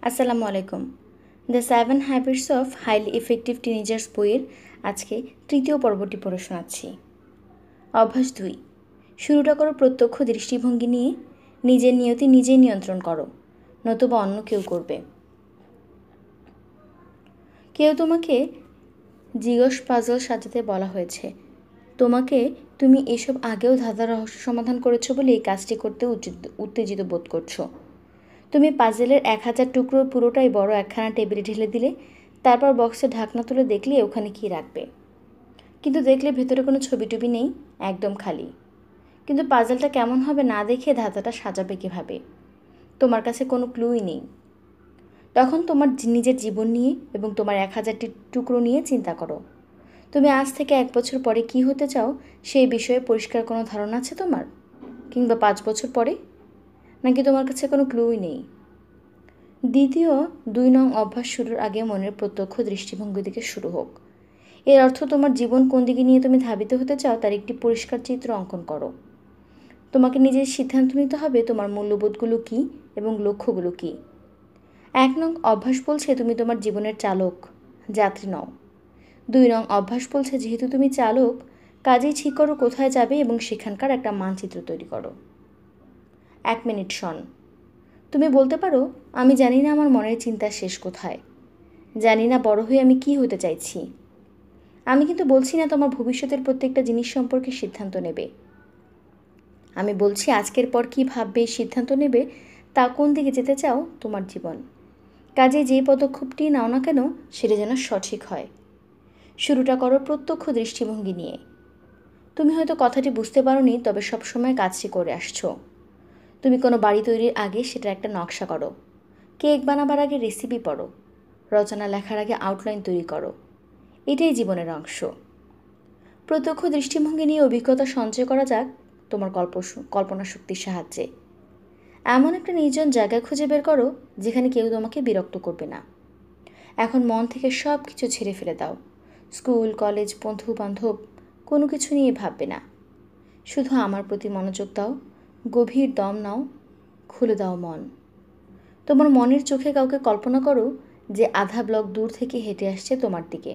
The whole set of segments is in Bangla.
আসসালামু আলাইকুম। The 7 habits of highly effective teenagers বইয়ের আজকে তৃতীয় পর্বটি পড়ে শোনাচ্ছি। অভ্যাস 2। শুরুটা করো প্রত্যক্ষ দৃষ্টিভঙ্গি নিয়ে। নিজের নিয়তি নিজেই নিয়ন্ত্রণ করো, নতুবা অন্য কেউ করবে। কেউ তোমাকে জিজ্ঞাস পাজল সাজাতে বলা হয়েছে। তুমি এসব আগেও ধাঁধা রহস্য সমাধান করেছো বলে এই কাজটি করতে উত্তেজিত বোধ করছো। তুমি পাজেলের 1000 টুকরোর পুরোটাই বড় একখানা টেবিলে ঢেলে দিলে, তারপর বক্সে ঢাকনা তুলে দেখলে ওখানে কি রাখবে। কিন্তু দেখলে ভেতরে কোনো ছবি টবি নেই, একদম খালি। কিন্তু পাজেলটা কেমন হবে না দেখে ধাঁধাটা সাজাবে কীভাবে? তোমার কাছে কোনো ক্লুই নেই। তখন তোমার নিজের জীবন নিয়ে এবং তোমার 1000টি টুকরো নিয়ে চিন্তা করো। তুমি আজ থেকে 1 বছর পরে কি হতে চাও সেই বিষয়ে পরিষ্কার কোনো ধারণা আছে তোমার? কিংবা 5 বছর পরে? নাকি তোমার কাছে কোনো ক্লুই নেই? দ্বিতীয় 2 নং অভ্যাস শুরুর আগে মনের প্রত্যক্ষ দৃষ্টিভঙ্গি দিকে শুরু হোক। এর অর্থ তোমার জীবন কোন দিকে নিয়ে তুমি ধাবিত হতে চাও তার একটি পরিষ্কার চিত্র অঙ্কন করো। তোমাকে নিজের সিদ্ধান্ত নিতে হবে তোমার মূল্যবোধগুলো কী এবং লক্ষ্যগুলো কী। 1 নং অভ্যাস বলছে তুমি তোমার জীবনের চালক, যাত্রী নও। 2 নং অভ্যাস বলছে যেহেতু তুমি চালক, কাজেই ঠিক করো কোথায় যাবে এবং সেখানকার একটা মানচিত্র তৈরি করো। 1 মিনিট শোন। তুমি বলতে পারো, আমি জানি না আমার মনের চিন্তা শেষ কোথায়, জানি না বড় হয়ে আমি কি হতে চাইছি। আমি কিন্তু বলছি না তোমার ভবিষ্যতের প্রত্যেকটা জিনিস সম্পর্কে সিদ্ধান্ত নেবে। আমি বলছি আজকের পর কী ভাববে, সিদ্ধান্ত নেবে, তা কোন দিকে যেতে চাও তোমার জীবন। কাজে যে পদক্ষেপটি নাও না কেন সেটা যেন সঠিক হয়। শুরুটা করো প্রত্যক্ষ দৃষ্টিভঙ্গি নিয়ে। তুমি হয়তো কথাটি বুঝতে পারোনি, তবে সবসময় কাজটি করে আসছো। তুমি কোনো বাড়ি তৈরির আগে সেটার একটা নকশা করো, কেক বানাবার আগে রেসিপি পড়ো, রচনা লেখার আগে আউটলাইন তৈরি করো। এটাই জীবনের অংশ। প্রত্যক্ষ দৃষ্টিভঙ্গি নিয়ে অভিজ্ঞতা সঞ্চয় করা যাক তোমার কল্পনা শক্তির সাহায্যে। এমন একটা নির্জন জায়গা খুঁজে বের করো যেখানে কেউ তোমাকে বিরক্ত করবে না। এখন মন থেকে সব কিছু ছেড়ে ফেলে দাও। স্কুল, কলেজ, বন্ধু বান্ধব কোনো কিছু নিয়ে ভাববে না। শুধু আমার প্রতি মনোযোগ দাও, গভীর দম নাও, খুলে দাও মন। তোমার মনের চোখে কাউকে কল্পনা করো যে আধা ব্লক দূর থেকে হেঁটে আসছে তোমার দিকে।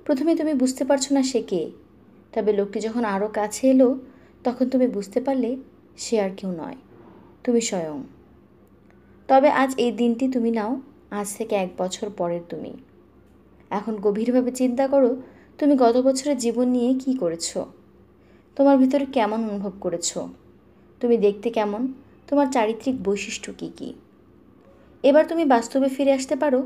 প্রথমে তুমি বুঝতে পারছো না সে কে, তবে লোকটি যখন আরও কাছে এলো তখন তুমি বুঝতে পারলে সে আর কেউ নয়, তুমি স্বয়ং। তবে আজ এই দিনটি তুমি নাও, আজ থেকে 1 বছর পরের তুমি। এখন গভীরভাবে চিন্তা করো তুমি গত বছরের জীবন নিয়ে কি করেছো। তোমার ভিতরে কেমন অনুভব করেছো, তুমি দেখতে কেমন, তোমার চারিত্রিক বৈশিষ্ট্য কী কী। এবার তুমি বাস্তবে ফিরে আসতে পারো।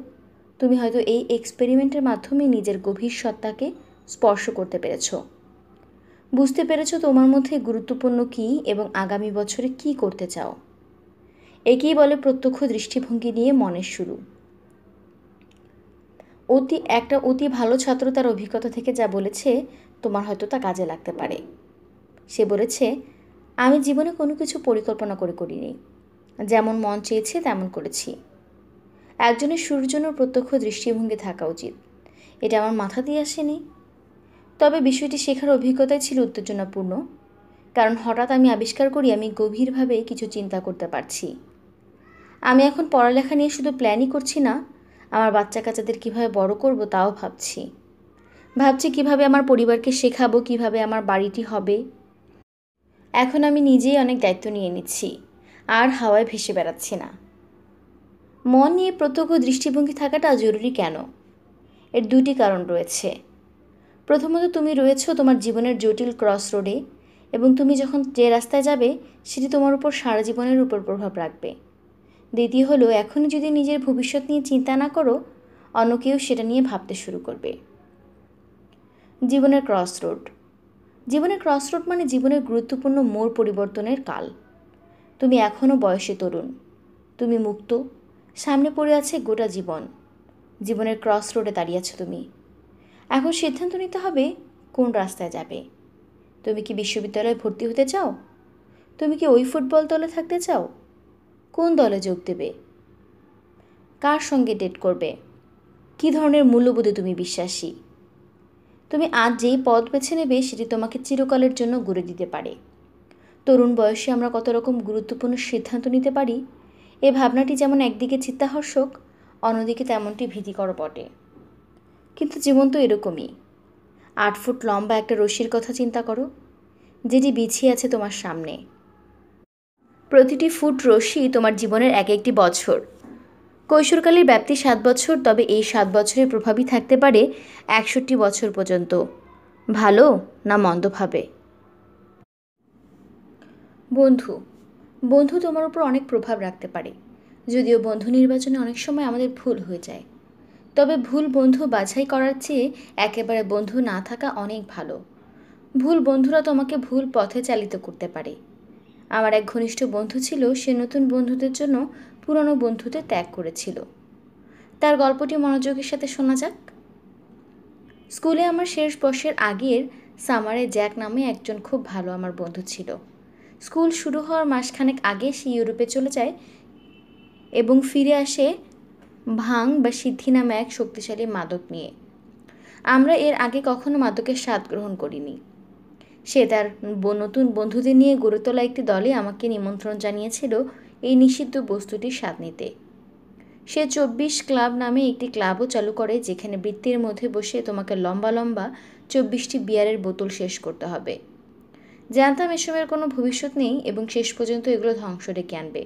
তুমি হয়তো এই এক্সপেরিমেন্টের মাধ্যমে নিজের গভীর সত্তাকে স্পর্শ করতে পেরেছো, বুঝতে পেরেছো তোমার মধ্যে গুরুত্বপূর্ণ কী এবং আগামী বছরে কি করতে চাও। একেই বলে প্রত্যক্ষ দৃষ্টিভঙ্গি নিয়ে মনের শুরু। একটা অতি ভালো ছাত্র তার অভিজ্ঞতা থেকে যা বলেছে তোমার হয়তো তা কাজে লাগতে পারে। সে বলেছে, আমি জীবনে কোনো কিছু পরিকল্পনা করে করিনি, যেমন মন চেয়েছে তেমন করেছি। একজনের শুরুর জন্য প্রত্যক্ষ দৃষ্টিভঙ্গি থাকা উচিত, এটা আমার মাথা দিয়ে আসেনি। তবে বিষয়টি শেখার অভিজ্ঞতাই ছিল উত্তেজনাপূর্ণ, কারণ হঠাৎ আমি আবিষ্কার করি আমি গভীরভাবে কিছু চিন্তা করতে পারছি। আমি এখন পড়ালেখা নিয়ে শুধু প্ল্যানই করছি না, আমার বাচ্চা কাচ্চাদের কীভাবে বড় করব তাও ভাবছি কীভাবে আমার পরিবারকে শেখাবো, কীভাবে আমার বাড়িটি হবে। এখন আমি নিজেই অনেক দায়িত্ব নিয়ে নিচ্ছি, আর হাওয়ায় ভেসে বেড়াচ্ছি না। মন নিয়ে প্রত্যক্ষ দৃষ্টিভঙ্গি থাকাটা জরুরি কেন? এর 2টি কারণ রয়েছে। প্রথমত, তুমি রয়েছো তোমার জীবনের জটিল ক্রস রোডে, এবং তুমি যখন যে রাস্তায় যাবে সেটি তোমার উপর সারা জীবনের উপর প্রভাব রাখবে। দ্বিতীয় হলো, এখনই যদি নিজের ভবিষ্যৎ নিয়ে চিন্তা না করো, অন্য কেউ সেটা নিয়ে ভাবতে শুরু করবে। জীবনের ক্রস রোড মানে জীবনের গুরুত্বপূর্ণ মোড় পরিবর্তনের কাল। তুমি এখনও বয়সে তরুণ, তুমি মুক্ত, সামনে পড়ে আছে গোটা জীবন। জীবনের ক্রস রোডে দাঁড়িয়ে আছো তুমি। এখন সিদ্ধান্ত নিতে হবে কোন রাস্তায় যাবে। তুমি কি বিশ্ববিদ্যালয়ে ভর্তি হতে চাও? তুমি কি ওই ফুটবল দলে থাকতে চাও? কোন দলে যোগ দেবে? কার সঙ্গে ডেট করবে? কী ধরনের মূল্যবোধে তুমি বিশ্বাসী? তুমি আজ যেই পথ বেছে নেবে সেটি তোমাকে চিরকালের জন্য গড়ে দিতে পারে। তরুণ বয়সে আমরা কত রকম গুরুত্বপূর্ণ সিদ্ধান্ত নিতে পারি, এ ভাবনাটি যেমন একদিকে চিত্তাকর্ষক, অন্যদিকে তেমনটি ভীতিকর বটে। কিন্তু জীবন তো এরকমই। 8 ফুট লম্বা একটা রশ্মির কথা চিন্তা করো, যেটি বিছিয়ে আছে তোমার সামনে। প্রতিটি ফুট রশ্মি তোমার জীবনের এক একটি বছর। কৈশোরকালের ব্যাপ্তি 7 বছর, তবে এই 7 বছরের প্রভাবই থাকতে পারে 61 বছর পর্যন্ত, ভালো না মন্দভাবে। বন্ধু বন্ধু তোমার উপর অনেক প্রভাব রাখতে পারে, যদিও বন্ধু নির্বাচনে অনেক সময় আমাদের ভুল হয়ে যায়। তবে ভুল বন্ধু বাছাই করার চেয়ে একেবারে বন্ধু না থাকা অনেক ভালো। ভুল বন্ধুরা তোমাকে ভুল পথে চালিত করতে পারে। আমার এক ঘনিষ্ঠ বন্ধু ছিল, সে নতুন বন্ধুদের জন্য পুরনো বন্ধুদের ত্যাগ করেছিল। তার গল্পটি মনোযোগের সাথে শোনা যাক। স্কুলে আমার শেষ বর্ষের আগের সামারে জ্যাক নামে একজন খুব ভালো আমার বন্ধু ছিল। স্কুল শুরু হওয়ার মাসখানেক আগে সে ইউরোপে চলে যায় এবং ফিরে আসে ভাং বা সিদ্ধি নামে এক শক্তিশালী মাদক নিয়ে। আমরা এর আগে কখনো মাদকের স্বাদ গ্রহণ করিনি। সে তার নতুন বন্ধুদের নিয়ে গড়ে তোলা একটি দলে আমাকে নিমন্ত্রণ জানিয়েছিল এই নিষিদ্ধ বস্তুটির স্বাদ নিতে। সে 24 ক্লাব নামে একটি ক্লাবও চালু করে, যেখানে বৃত্তের মধ্যে বসে তোমাকে লম্বা লম্বা 24টি বিয়ারের বোতল শেষ করতে হবে। জানতাম এসবের কোনো ভবিষ্যৎ নেই এবং শেষ পর্যন্ত এগুলো ধ্বংস ডেকে আনবে।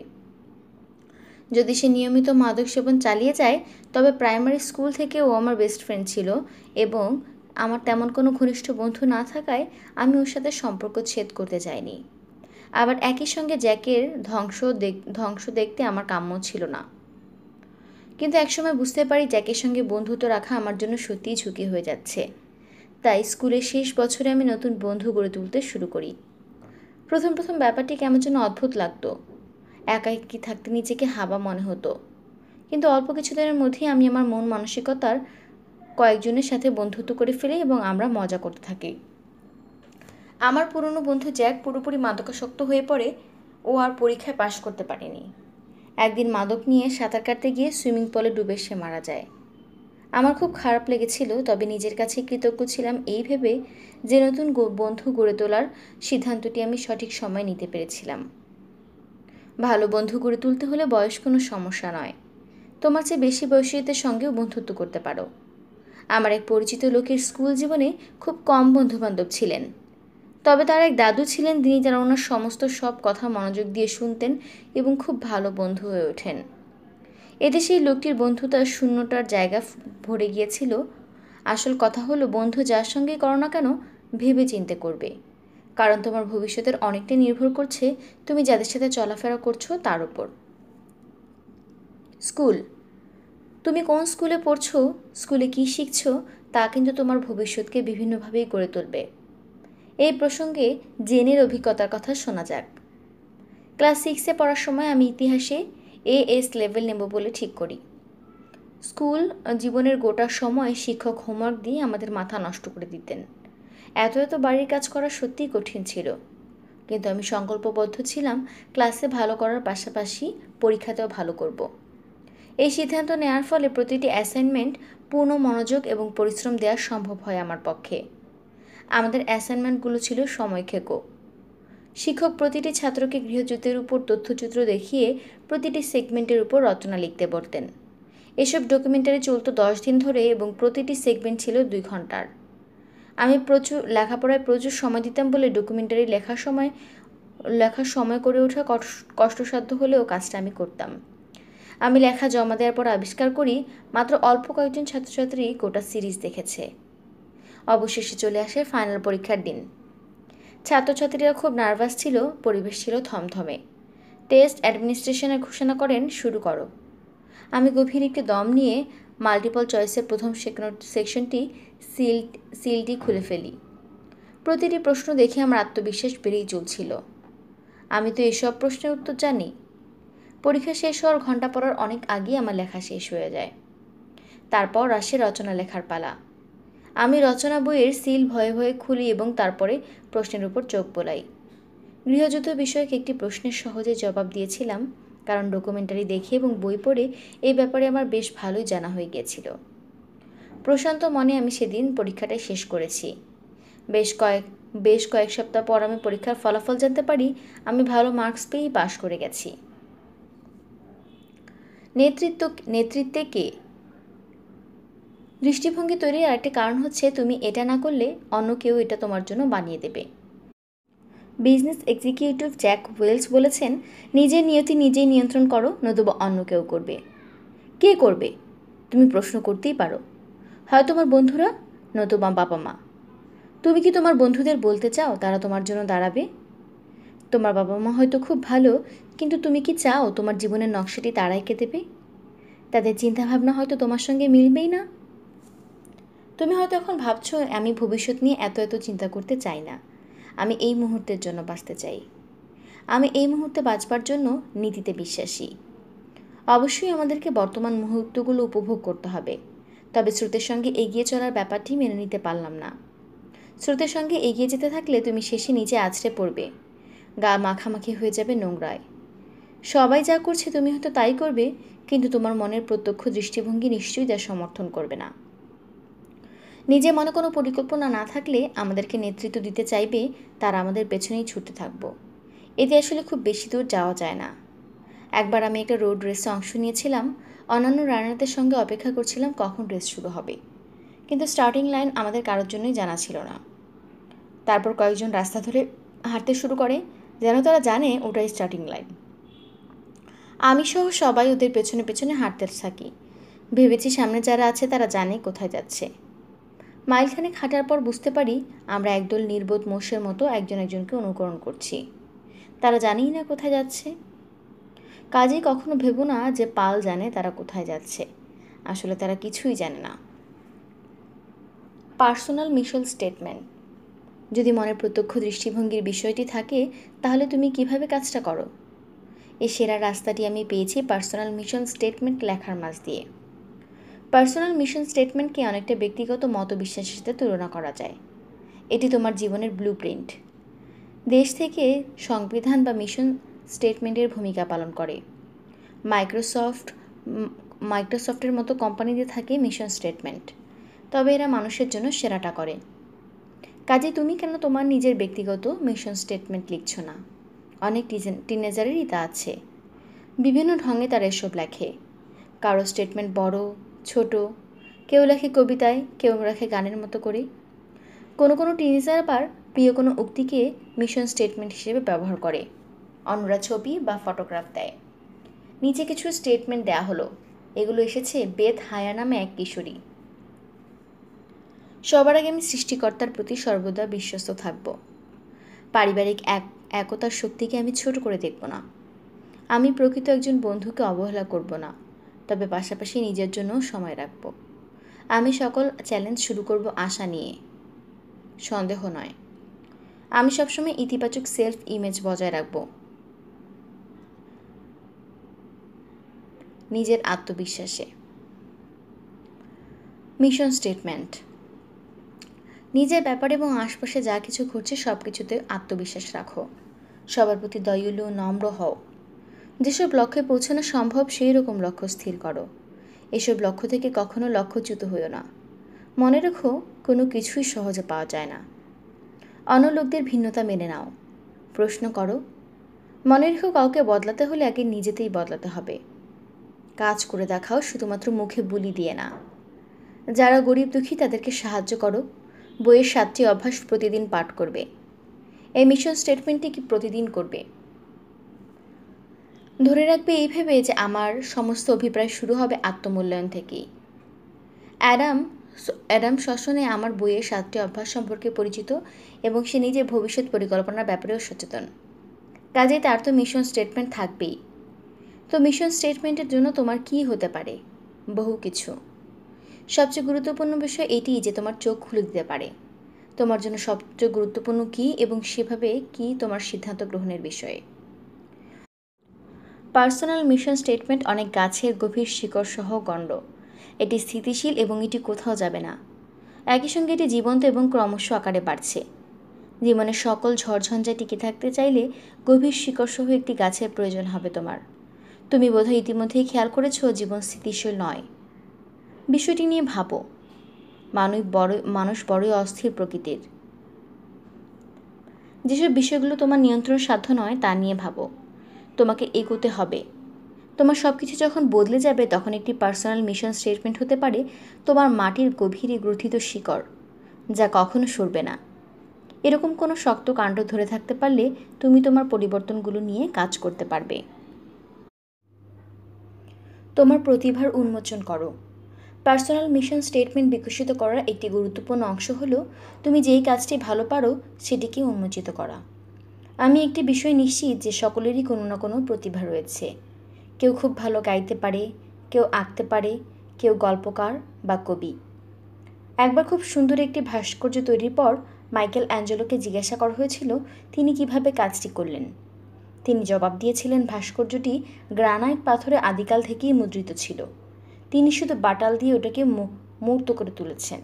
যদি সে নিয়মিত মাদক সেবন চালিয়ে যায়, তবে প্রাইমারি স্কুল থেকে ও আমার বেস্ট ফ্রেন্ড ছিল এবং আমার তেমন কোনো ঘনিষ্ঠ বন্ধু না থাকায় আমি ওর সাথে সম্পর্ক ছেদ করতে চাইনি। আবার একই সঙ্গে জ্যাকের ধ্বংস দেখতে আমার কাম্য ছিল না। কিন্তু একসময় বুঝতে পারি জ্যাকের সঙ্গে বন্ধুত্ব রাখা আমার জন্য সত্যিই ঝুঁকি হয়ে যাচ্ছে। তাই স্কুলের শেষ বছরে আমি নতুন বন্ধু গড়ে তুলতে শুরু করি। প্রথম ব্যাপারটি কেমন যেন অদ্ভুত লাগতো। একাকী থাকতে নিজেকে হাবা মনে হতো। কিন্তু অল্প কিছুদিনের মধ্যেই আমি আমার মন মানসিকতার কয়েকজনের সাথে বন্ধুত্ব করে ফেলি এবং আমরা মজা করতে থাকি। আমার পুরনো বন্ধু জ্যাক পুরোপুরি মাদকাসক্ত হয়ে পড়ে। ও আর পরীক্ষায় পাশ করতে পারেনি। একদিন মাদক নিয়ে সাঁতার কাটতে গিয়ে সুইমিং পুলে ডুবে সে মারা যায়। আমার খুব খারাপ লেগেছিল, তবে নিজের কাছে কৃতজ্ঞ ছিলাম এই ভেবে যে নতুন বন্ধু গড়ে তোলার সিদ্ধান্তটি আমি সঠিক সময় নিতে পেরেছিলাম। ভালো বন্ধু গড়ে তুলতে হলে বয়স কোনো সমস্যা নয়। তোমার চেয়ে বেশি বয়সীদের সঙ্গেও বন্ধুত্ব করতে পারো। আমার এক পরিচিত লোকের স্কুল জীবনে খুব কম বন্ধুবান্ধব ছিলেন, তবে তার এক দাদু ছিলেন, যিনি তার ওনার সমস্ত সব কথা মনোযোগ দিয়ে শুনতেন এবং খুব ভালো বন্ধু হয়ে ওঠেন। এতে সেই লোকটির বন্ধুতার শূন্যতার জায়গা ভরে গিয়েছিল। আসল কথা হলো, বন্ধু যার সঙ্গেই করো না কেন ভেবে চিন্তে করবে, কারণ তোমার ভবিষ্যতের অনেকটাই নির্ভর করছে তুমি যাদের সাথে চলাফেরা করছো তার উপর। স্কুল, তুমি কোন স্কুলে পড়ছো, স্কুলে কী শিখছো, তা কিন্তু তোমার ভবিষ্যৎকে বিভিন্নভাবেই গড়ে তুলবে। এই প্রসঙ্গে জেনের অভিজ্ঞতার কথা শোনা যাক। ক্লাস 6-এ পড়ার সময় আমি ইতিহাসে AS লেভেল নেব বলে ঠিক করি। স্কুল জীবনের গোটা সময় শিক্ষক হোমওয়ার্ক দিয়ে আমাদের মাথা নষ্ট করে দিতেন। এত বাড়ির কাজ করা সত্যিই কঠিন ছিল, কিন্তু আমি সংকল্পবদ্ধ ছিলাম ক্লাসে ভালো করার পাশাপাশি পরীক্ষাতেও ভালো করব। এই সিদ্ধান্ত নেওয়ার ফলে প্রতিটি অ্যাসাইনমেন্ট পূর্ণ মনোযোগ এবং পরিশ্রম দেওয়া সম্ভব হয় আমার পক্ষে। আমাদের অ্যাসাইনমেন্টগুলো ছিল সময়ক্ষেকো। শিক্ষক প্রতিটি ছাত্রকে গৃহযুদ্ধের উপর তথ্যচিত্র দেখিয়ে প্রতিটি সেগমেন্টের উপর রচনা লিখতে বলতেন। এসব ডকুমেন্টারি চলত 10 দিন ধরে এবং প্রতিটি সেগমেন্ট ছিল 2 ঘন্টার। আমি লেখাপড়ায় প্রচুর সময় দিতাম বলে ডকুমেন্টারি লেখার সময় করে ওঠা কষ্টসাধ্য হলেও কাজটা আমি করতাম। আমি লেখা জমা দেওয়ার পর আবিষ্কার করি মাত্র অল্প কয়েকজন ছাত্রছাত্রী গোটা সিরিজ দেখেছে। অবশেষে চলে আসে ফাইনাল পরীক্ষার দিন। ছাত্রছাত্রীরা খুব নার্ভাস ছিল, পরিবেশ ছিল থমথমে। টেস্ট অ্যাডমিনিস্ট্রেশনের ঘোষণা করেন, শুরু করো। আমি গভীর একটি দম নিয়ে মাল্টিপল চয়েসের প্রথম সেকশনটি সিলটি খুলে ফেলি। প্রতিটি প্রশ্ন দেখে আমার আত্মবিশ্বাস বেড়েই চলছিল। আমি তো এসব প্রশ্নের উত্তর জানি। পরীক্ষা শেষ হওয়ার ঘন্টা পড়ার অনেক আগেই আমার লেখা শেষ হয়ে যায়। তারপর আসে রচনা লেখার পালা। আমি রচনা বইয়ের সিল ভয়ে ভয়ে খুলি এবং তারপরে প্রশ্নের উপর চোখ বোলাই। গৃহযুদ্ধ বিষয়ক একটি প্রশ্নের সহজে জবাব দিয়েছিলাম, কারণ ডকুমেন্টারি দেখে এবং বই পড়ে এই ব্যাপারে আমার বেশ ভালোই জানা হয়ে গিয়েছিল। প্রশান্ত মনে আমি সেদিন পরীক্ষাটা শেষ করেছি। বেশ বেশ কয়েক সপ্তাহ পর আমি পরীক্ষার ফলাফল জানতে পারি আমি ভালো মার্কস পেয়েই পাশ করে গেছি। নেতৃত্বে কে? দৃষ্টিভঙ্গি তৈরির আরেকটি কারণ হচ্ছে তুমি এটা না করলে অন্য কেউ এটা তোমার জন্য বানিয়ে দেবে। বিজনেস এক্সিকিউটিভ জ্যাক ওয়েলস বলেছেন, নিজের নিয়তি নিজেই নিয়ন্ত্রণ করো, নতুবা অন্য কেউ করবে। কে করবে তুমি প্রশ্ন করতেই পারো। হয় তোমার বন্ধুরা, নতুবা বাবা মা। তুমি কি তোমার বন্ধুদের বলতে চাও তারা তোমার জন্য দাঁড়াবে? তোমার বাবা মা হয়তো খুব ভালো, কিন্তু তুমি কি চাও তোমার জীবনের নকশাটি তারাই এঁকে দেবে? তাদের চিন্তাভাবনা হয়তো তোমার সঙ্গে মিলবেই না। তুমি হয়তো এখন ভাবছো আমি ভবিষ্যৎ নিয়ে এত চিন্তা করতে চাই না, আমি এই মুহূর্তের জন্য বাঁচতে চাই। আমি এই মুহূর্তে বাঁচবার জন্য নীতিতে বিশ্বাসী। অবশ্যই আমাদেরকে বর্তমান মুহূর্তগুলো উপভোগ করতে হবে, তবে স্রোতের সঙ্গে এগিয়ে চলার ব্যাপারটি মেনে নিতে পারলাম না। স্রোতের সঙ্গে এগিয়ে যেতে থাকলে তুমি শেষে নিচে আছড়ে পড়বে, গা মাখামাখি হয়ে যাবে নোংরায়। সবাই যা করছে তুমি হয়তো তাই করবে, কিন্তু তোমার মনের প্রত্যক্ষ দৃষ্টিভঙ্গি নিশ্চয়ই তা সমর্থন করবে না। নিজে মনে কোনো পরিকল্পনা না থাকলে আমাদেরকে নেতৃত্ব দিতে চাইবে, তারা আমাদের পেছনেই ছুটতে থাকবো। এতে আসলে খুব বেশি দূর যাওয়া যায় না। একবার আমি একটা রোড রেসে অংশ নিয়েছিলাম। অন্যান্য রানারদের সঙ্গে অপেক্ষা করছিলাম কখন রেস শুরু হবে, কিন্তু স্টার্টিং লাইন আমাদের কারোর জন্যই জানা ছিল না। তারপর কয়েকজন রাস্তা ধরে হাঁটতে শুরু করে, যেন তারা জানে ওটাই স্টার্টিং লাইন। আমি সহ সবাই ওদের পেছনে পেছনে হাঁটতে থাকি। ভেবেছি সামনে যারা আছে তারা জানে কোথায় যাচ্ছে। মাইলখানেক হাঁটার পর বুঝতে পারি আমরা একদল নির্বোধ মোষের মতো একজন একজনকে অনুকরণ করছি। তারা জানেই না কোথায় যাচ্ছে। কাজেই কখনো ভেবো না যে পাল জানে তারা কোথায় যাচ্ছে। আসলে তারা কিছুই জানে না। Personal mission statement. যদি মনের প্রত্যক্ষ দৃষ্টিভঙ্গির বিষয়টি থাকে, তাহলে তুমি কিভাবে কাজটা করো? এই সেরা রাস্তাটি আমি পেয়েছি পার্সোনাল মিশন স্টেটমেন্ট লেখার মাঝ দিয়ে। পার্সোনাল মিশন স্টেটমেন্টকে অনেকটা ব্যক্তিগত মতবিশ্বাসের সাথে তুলনা করা যায়। এটি তোমার জীবনের ব্লুপ্রিন্ট। দেশ থেকে সংবিধান বা মিশন স্টেটমেন্টের ভূমিকা পালন করে। মাইক্রোসফটের মতো কোম্পানিতে থাকে মিশন স্টেটমেন্ট, তবে এরা মানুষের জন্য সেরাটা করে। কাজে তুমি কেন তোমার নিজের ব্যক্তিগত মিশন স্টেটমেন্ট লিখছো না? অনেক টিনেজারেরই তা আছে। বিভিন্ন ঢঙে তারা এসব লেখে। কারো স্টেটমেন্ট বড়, ছোট, কেউ লেখে কবিতায়, কেউ লেখে গানের মতো করে। কোনো টিনেজার আবার প্রিয় কোনো উক্তিকে মিশন স্টেটমেন্ট হিসেবে ব্যবহার করে, অন্যরা ছবি বা ফটোগ্রাফ দেয়। নিচে কিছু স্টেটমেন্ট দেয়া হলো। এগুলো এসেছে বেথ হায়া নামে এক কিশোরী। সবার আগে আমি সৃষ্টিকর্তার প্রতি সর্বদা বিশ্বস্ত থাকব। পারিবারিক একতার শক্তিকে আমি ছোট করে দেখব না। আমি প্রকৃত একজন বন্ধুকে অবহেলা করব না, তবে পাশাপাশি নিজের জন্যও সময় রাখব। আমি সকল চ্যালেঞ্জ শুরু করব আশা নিয়ে, সন্দেহ নয়। আমি সবসময় ইতিবাচক সেলফ ইমেজ বজায় রাখব, নিজের আত্মবিশ্বাসে। Mission statement. নিজের ব্যাপারে এবং আশপাশে যা কিছু ঘটছে সব কিছুতে আত্মবিশ্বাস রাখো। সবার প্রতি দয়ালু, নম্র হও। যেসব লক্ষ্যে পৌঁছানো সম্ভব সেই রকম লক্ষ্য স্থির করো। এসব লক্ষ্য থেকে কখনো লক্ষ্যচ্যুত হইও না। মনে রেখো, কোনো কিছুই সহজে পাওয়া যায় না। অন্য লোকদের ভিন্নতা মেনে নাও। প্রশ্ন করো। মনে রেখো, কাউকে বদলাতে হলে আগে নিজেতেই বদলাতে হবে। কাজ করে দেখাও, শুধুমাত্র মুখে বুলি দিয়ে না। যারা গরিব দুঃখী তাদেরকে সাহায্য করো। বইয়ের 7টি অভ্যাস প্রতিদিন পাঠ করবে। এই মিশন স্টেটমেন্টটি কি প্রতিদিন করবে। ধরে রাখবে এই ভেবে যে আমার সমস্ত অভিপ্রায় শুরু হবে আত্মমূল্যায়ন থেকেই। অ্যাডাম শসনে আমার বইয়ের 7টি অভ্যাস সম্পর্কে পরিচিত এবং সে নিজের ভবিষ্যৎ পরিকল্পনার ব্যাপারেও সচেতন। কাজেই তার তো মিশন স্টেটমেন্ট থাকবেই। তো মিশন স্টেটমেন্টের জন্য তোমার কি হতে পারে? বহু কিছু। সবচেয়ে গুরুত্বপূর্ণ বিষয় এটি যে তোমার চোখ খুলে দিতে পারে তোমার জন্য সবচেয়ে গুরুত্বপূর্ণ কী এবং সেভাবে কি তোমার সিদ্ধান্ত গ্রহণের বিষয়ে। পার্সোনাল মিশন স্টেটমেন্ট অনেক গাছের গভীর শিকড় সহ গণ্ড। এটি স্থিতিশীল এবং এটি কোথাও যাবে না। একই সঙ্গে এটি জীবন্ত এবং ক্রমশ আকারে বাড়ছে। জীবনের সকল ঝড়ঝঞ্ঝায় টিকে থাকতে চাইলে গভীর শিকড় সহ একটি গাছের প্রয়োজন হবে তোমার। তুমি বোধহয় ইতিমধ্যেই খেয়াল করেছো জীবন স্থিতিশীল নয়। বিষয়টি নিয়ে ভাবো। মানুষ বড়ই অস্থির প্রকৃতির। যেসব বিষয়গুলো তোমার নিয়ন্ত্রণ সাধ্য নয় তা নিয়ে ভাবো। তোমাকে এগোতে হবে। তোমার সব কিছু যখন বদলে যাবে তখন একটি পার্সোনাল মিশন স্টেটমেন্ট হতে পারে তোমার মাটির গভীরে গ্রথিত শিকড়, যা কখনো সরবে না। এরকম কোনো শক্ত কাণ্ড ধরে থাকতে পারলে তুমি তোমার পরিবর্তনগুলো নিয়ে কাজ করতে পারবে। তোমার প্রতিভার উন্মোচন করো। পার্সোনাল মিশন স্টেটমেন্ট বিকশিত করার একটি গুরুত্বপূর্ণ অংশ হলো তুমি যেই কাজটি ভালো পারো সেটিকে উন্মোচিত করা। আমি একটি বিষয় নিশ্চিত যে সকলেরই কোনো না কোনো প্রতিভা রয়েছে। কেউ খুব ভালো গাইতে পারে, কেউ আঁকতে পারে, কেউ গল্পকার বা কবি। একবার খুব সুন্দর একটি ভাস্কর্য তৈরির পর মাইকেল অ্যাঞ্জেলোকে জিজ্ঞাসা করা হয়েছিল তিনি কিভাবে কাজটি করলেন। তিনি জবাব দিয়েছিলেন ভাস্কর্যটি গ্রানাইট পাথরে আদিকাল থেকেই মুদ্রিত ছিল। তিনি শুধু বাটাল দিয়ে ওটাকে মূর্ত করে তুলেছেন।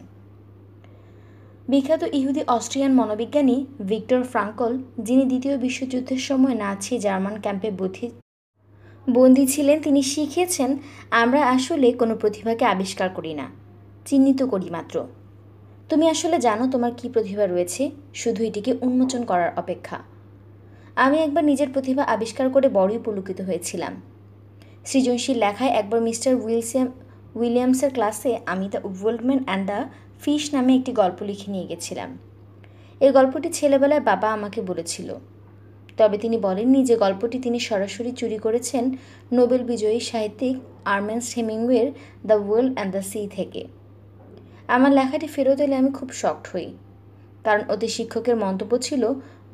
বিখ্যাত ইহুদি অস্ট্রিয়ান মনোবিজ্ঞানী ভিক্টর ফ্রাঙ্কল, যিনি দ্বিতীয় বিশ্বযুদ্ধের সময় নাৎসি জার্মান ক্যাম্পে বন্দী ছিলেন, তিনি শিখিয়েছেন আমরা আসলে কোনো প্রতিভাকে আবিষ্কার করি না, চিহ্নিত করি মাত্র। তুমি আসলে জানো তোমার কী প্রতিভা রয়েছে, শুধু এটিকে উন্মোচন করার অপেক্ষা। আমি একবার নিজের প্রতিভা আবিষ্কার করে বড়ই পুলকিত হয়েছিলাম। সৃজনশীল লেখায় একবার মিস্টার উইলিয়ামসের ক্লাসে আমি দ্য ওয়ার্ল্ডম্যান অ্যান্ড দ্য ফিশ নামে একটি গল্প লিখে নিয়ে গেছিলাম। এই গল্পটি ছেলেবেলায় বাবা আমাকে বলেছিল, তবে তিনি বলেননি যে গল্পটি তিনি সরাসরি চুরি করেছেন নোবেল বিজয়ী সাহিত্যিক আর্নেস্ট হেমিংওয়ের the world and the sea থেকে। আমার লেখাটি ফেরত এলে আমি খুব শকড হই, কারণ ওতে শিক্ষকের মন্তব্য ছিল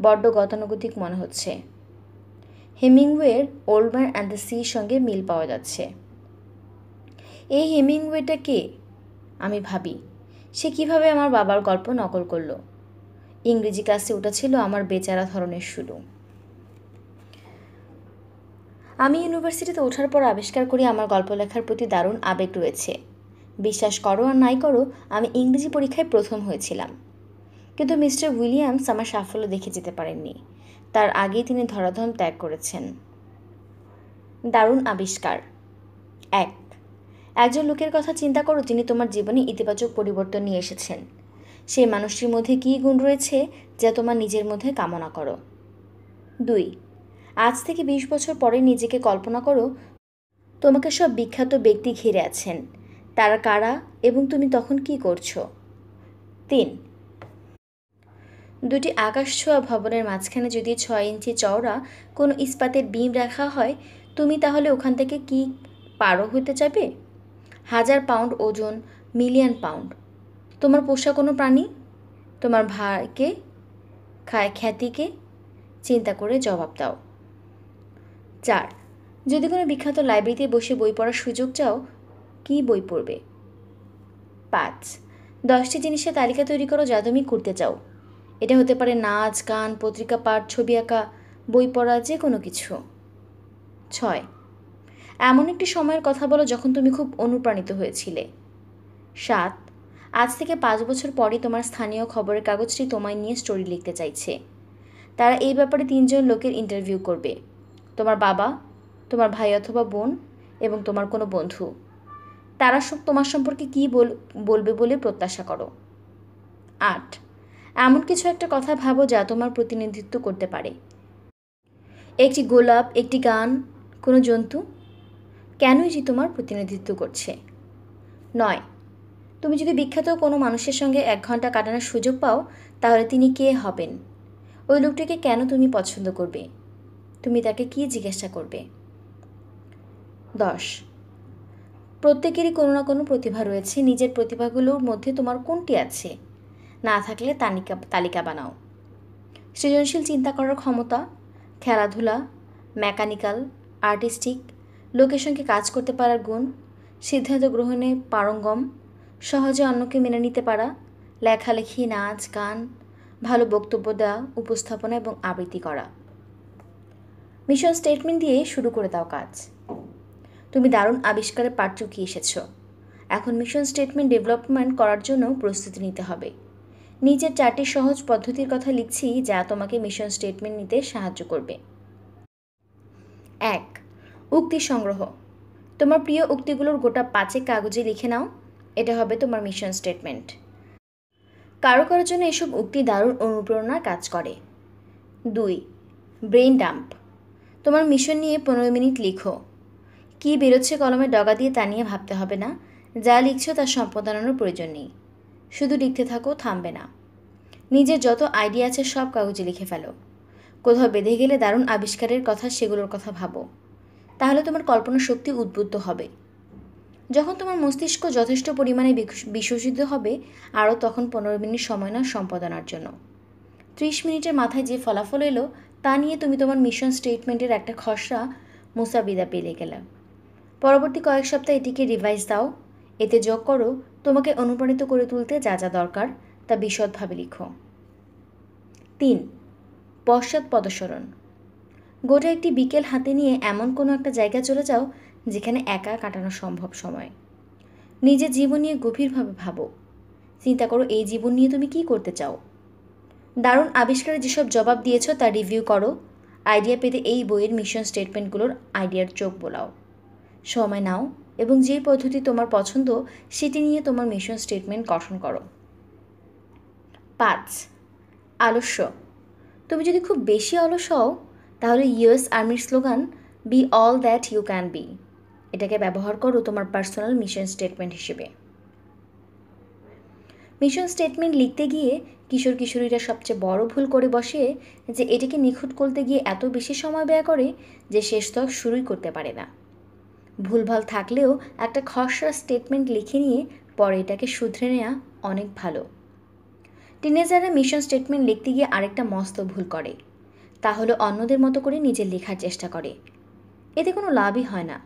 বড্ড গতানুগতিক মনে হচ্ছে। হেমিংওয়ের ওল্ড ম্যান অ্যান্ড দ্য সির সঙ্গে মিল পাওয়া যাচ্ছে। এই হেমিংওয়েটা কে? আমি ভাবি সে কিভাবে আমার বাবার গল্প নকল করলো। ইংরেজি ক্লাসে ওটা ছিল আমার বেচারা ধরনের শুরু। আমি ইউনিভার্সিটিতে ওঠার পর আবিষ্কার করি আমার গল্প লেখার প্রতি দারুণ আবেগ রয়েছে। বিশ্বাস করো আর নাই করো, আমি ইংরেজি পরীক্ষায় প্রথম হয়েছিলাম। কিন্তু মিস্টার উইলিয়ামস আমার সাফল্য দেখে যেতে পারেননি। তার আগেই তিনি ধরাধাম ত্যাগ করেছেন। দারুণ আবিষ্কার। একজন লোকের কথা চিন্তা করো যিনি তোমার জীবনে ইতিবাচক পরিবর্তন নিয়ে এসেছেন। সেই মানুষটির মধ্যে কী গুণ রয়েছে যা তোমার নিজের মধ্যে কামনা করো? 2, আজ থেকে 20 বছর পরে নিজেকে কল্পনা করো তোমাকে সব বিখ্যাত ব্যক্তি ঘিরে আছেন। তারা কারা এবং তুমি তখন কি করছো? 3, দুটি আকাশছোঁয়া ভবনের মাঝখানে যদি 6 ইঞ্চি চওড়া কোনো ইস্পাতের বিম রাখা হয়, তুমি তাহলে ওখান থেকে কি পারো হতে যাবে? 1000 পাউন্ড ওজন, মিলিয়ন পাউন্ড। তোমার পোষা কোনো প্রাণী? তোমার ভাইকে, খ্যাতিকে? চিন্তা করে জবাব দাও। 4, যদি কোনো বিখ্যাত লাইব্রেরিতে বসে বই পড়ার সুযোগ চাও, কি বই পড়বে? 5, 10টি জিনিসের তালিকা তৈরি করো যা তুমি করতে চাও। এটা হতে পারে নাচ, গান, পত্রিকা পাঠ, ছবি আঁকা, বই পড়া, যে কোনো কিছু। 6, এমন একটি সময়ের কথা বলো যখন তুমি খুব অনুপ্রাণিত হয়েছিলে। 7, আজ থেকে 5 বছর পরে তোমার স্থানীয় খবরের কাগজটি তোমায় নিয়ে স্টোরি লিখতে চাইছে। তারা এই ব্যাপারে 3 জন লোকের ইন্টারভিউ করবে, তোমার বাবা, তোমার ভাই অথবা বোন এবং তোমার কোনো বন্ধু। তারা সব তোমার সম্পর্কে কী বলবে বলে প্রত্যাশা করো। 8, এমন কিছু একটা কথা ভাবো যা তোমার প্রতিনিধিত্ব করতে পারে। একটি গোলাপ, একটি গান, কোনো জন্তু। কেনই যে তোমার প্রতিনিধিত্ব করছে? 9, তুমি যদি বিখ্যাত কোনো মানুষের সঙ্গে 1 ঘন্টা কাটানোর সুযোগ পাও, তাহলে তিনি কে হবেন? ওই লোকটিকে কেন তুমি পছন্দ করবে? তুমি তাকে কী জিজ্ঞাসা করবে? 10, প্রত্যেকেরই কোনো না কোনো প্রতিভা রয়েছে। নিজের প্রতিভাগুলোর মধ্যে তোমার কোনটি আছে? না থাকলে তালিকা বানাও। সৃজনশীল চিন্তা করার ক্ষমতা, খেলাধুলা, মেকানিক্যাল, আর্টিস্টিক, লোকের সঙ্গে কাজ করতে পারার গুণ, সিদ্ধান্ত গ্রহণে পারঙ্গম, সহজে অন্যকে মেনে নিতে পারা, লেখালেখি, নাচ, গান, ভালো বক্তব্য দেওয়া, উপস্থাপনা এবং আবৃত্তি করা। মিশন স্টেটমেন্ট দিয়ে শুরু করে দাও কাজ। তুমি দারুণ আবিষ্কারের পাঠ চুকিয়ে এসেছো। এখন মিশন স্টেটমেন্ট ডেভেলপমেন্ট করার জন্য প্রস্তুতি নিতে হবে। নিচের 4টি সহজ পদ্ধতির কথা লিখছি যা তোমাকে মিশন স্টেটমেন্ট নিতে সাহায্য করবে। 1, উক্তি সংগ্রহ। তোমার প্রিয় উক্তিগুলোর গোটা 5 কাগজে লিখে নাও। এটা হবে তোমার মিশন স্টেটমেন্ট। কারো কারোর জন্য এসব উক্তি দারুণ অনুপ্রেরণার কাজ করে। 2. Brain dump. তোমার মিশন নিয়ে 15 মিনিট লিখো। কী বেরোচ্ছে কলমের ডগা দিয়ে তা নিয়ে ভাবতে হবে না। যা লিখছো তার সম্পাদনার প্রয়োজন নেই। শুধু লিখতে থাকো, থামবে না। নিজের যত আইডিয়া আছে সব কাগজে লিখে ফেলো। কোথাও বেঁধে গেলে দারুণ আবিষ্কারের কথা, সেগুলোর কথা ভাবো। তাহলে তোমার কল্পনা শক্তি উদ্বুদ্ধ হবে। যখন তোমার মস্তিষ্ক যথেষ্ট পরিমাণে বিশ্বসিত হবে, আরও তখন 15 মিনিট সময় নাও সম্পাদনার জন্য। 30 মিনিটের মাথায় যে ফলাফল এলো তা নিয়ে তুমি তোমার মিশন স্টেটমেন্টের একটা খসড়া মুসাবিদা পেলে গেলে। পরবর্তী কয়েক সপ্তাহ এটিকে রিভাইজ দাও। এতে যোগ করো তোমাকে অনুপ্রাণিত করে তুলতে যা যা দরকার তা বিশদভাবে লিখো। 3. পশ্চাৎপদসরণ। গোটা একটি বিকেল হাতে নিয়ে এমন কোনো একটা জায়গায় চলে যাও যেখানে একা কাটানো সম্ভব সময়। নিজের জীবন নিয়ে গভীরভাবে ভাবো। চিন্তা করো এই জীবন নিয়ে তুমি কী করতে চাও। দারুণ আবিষ্কারে যেসব জবাব দিয়েছ তা রিভিউ করো। আইডিয়া পেতে এই বইয়ের মিশন স্টেটমেন্টগুলোর আইডিয়ার চোখ বোলাও। সময় নাও এবং যে পদ্ধতি তোমার পছন্দ সেটি নিয়ে তোমার মিশন স্টেটমেন্ট গঠন করো। 5. আলস্য। তুমি যদি খুব বেশি অলস হও তাহলে ইউএস আর্মির slogan be all that you can be, এটাকে ব্যবহার করো তোমার পার্সোনাল মিশন স্টেটমেন্ট হিসেবে। মিশন স্টেটমেন্ট লিখতে গিয়ে কিশোর কিশোরীরা সবচেয়ে বড় ভুল করে বসে যে এটাকে নিখুঁত করতে গিয়ে এত বেশি সময় ব্যয় করে যে শেষ তক শুরুই করতে পারে না। ভুলভাল থাকলেও একটা খসড়া স্টেটমেন্ট লিখে নিয়ে পরে এটাকে শুধরে নেওয়া অনেক ভালো। টিনেজাররা মিশন স্টেটমেন্ট লিখতে গিয়ে আরেকটা মস্ত ভুল করে, তা হলো অন্যদের মতো করে নিজের লেখার চেষ্টা করে। এতে কোনো লাভই হয় না।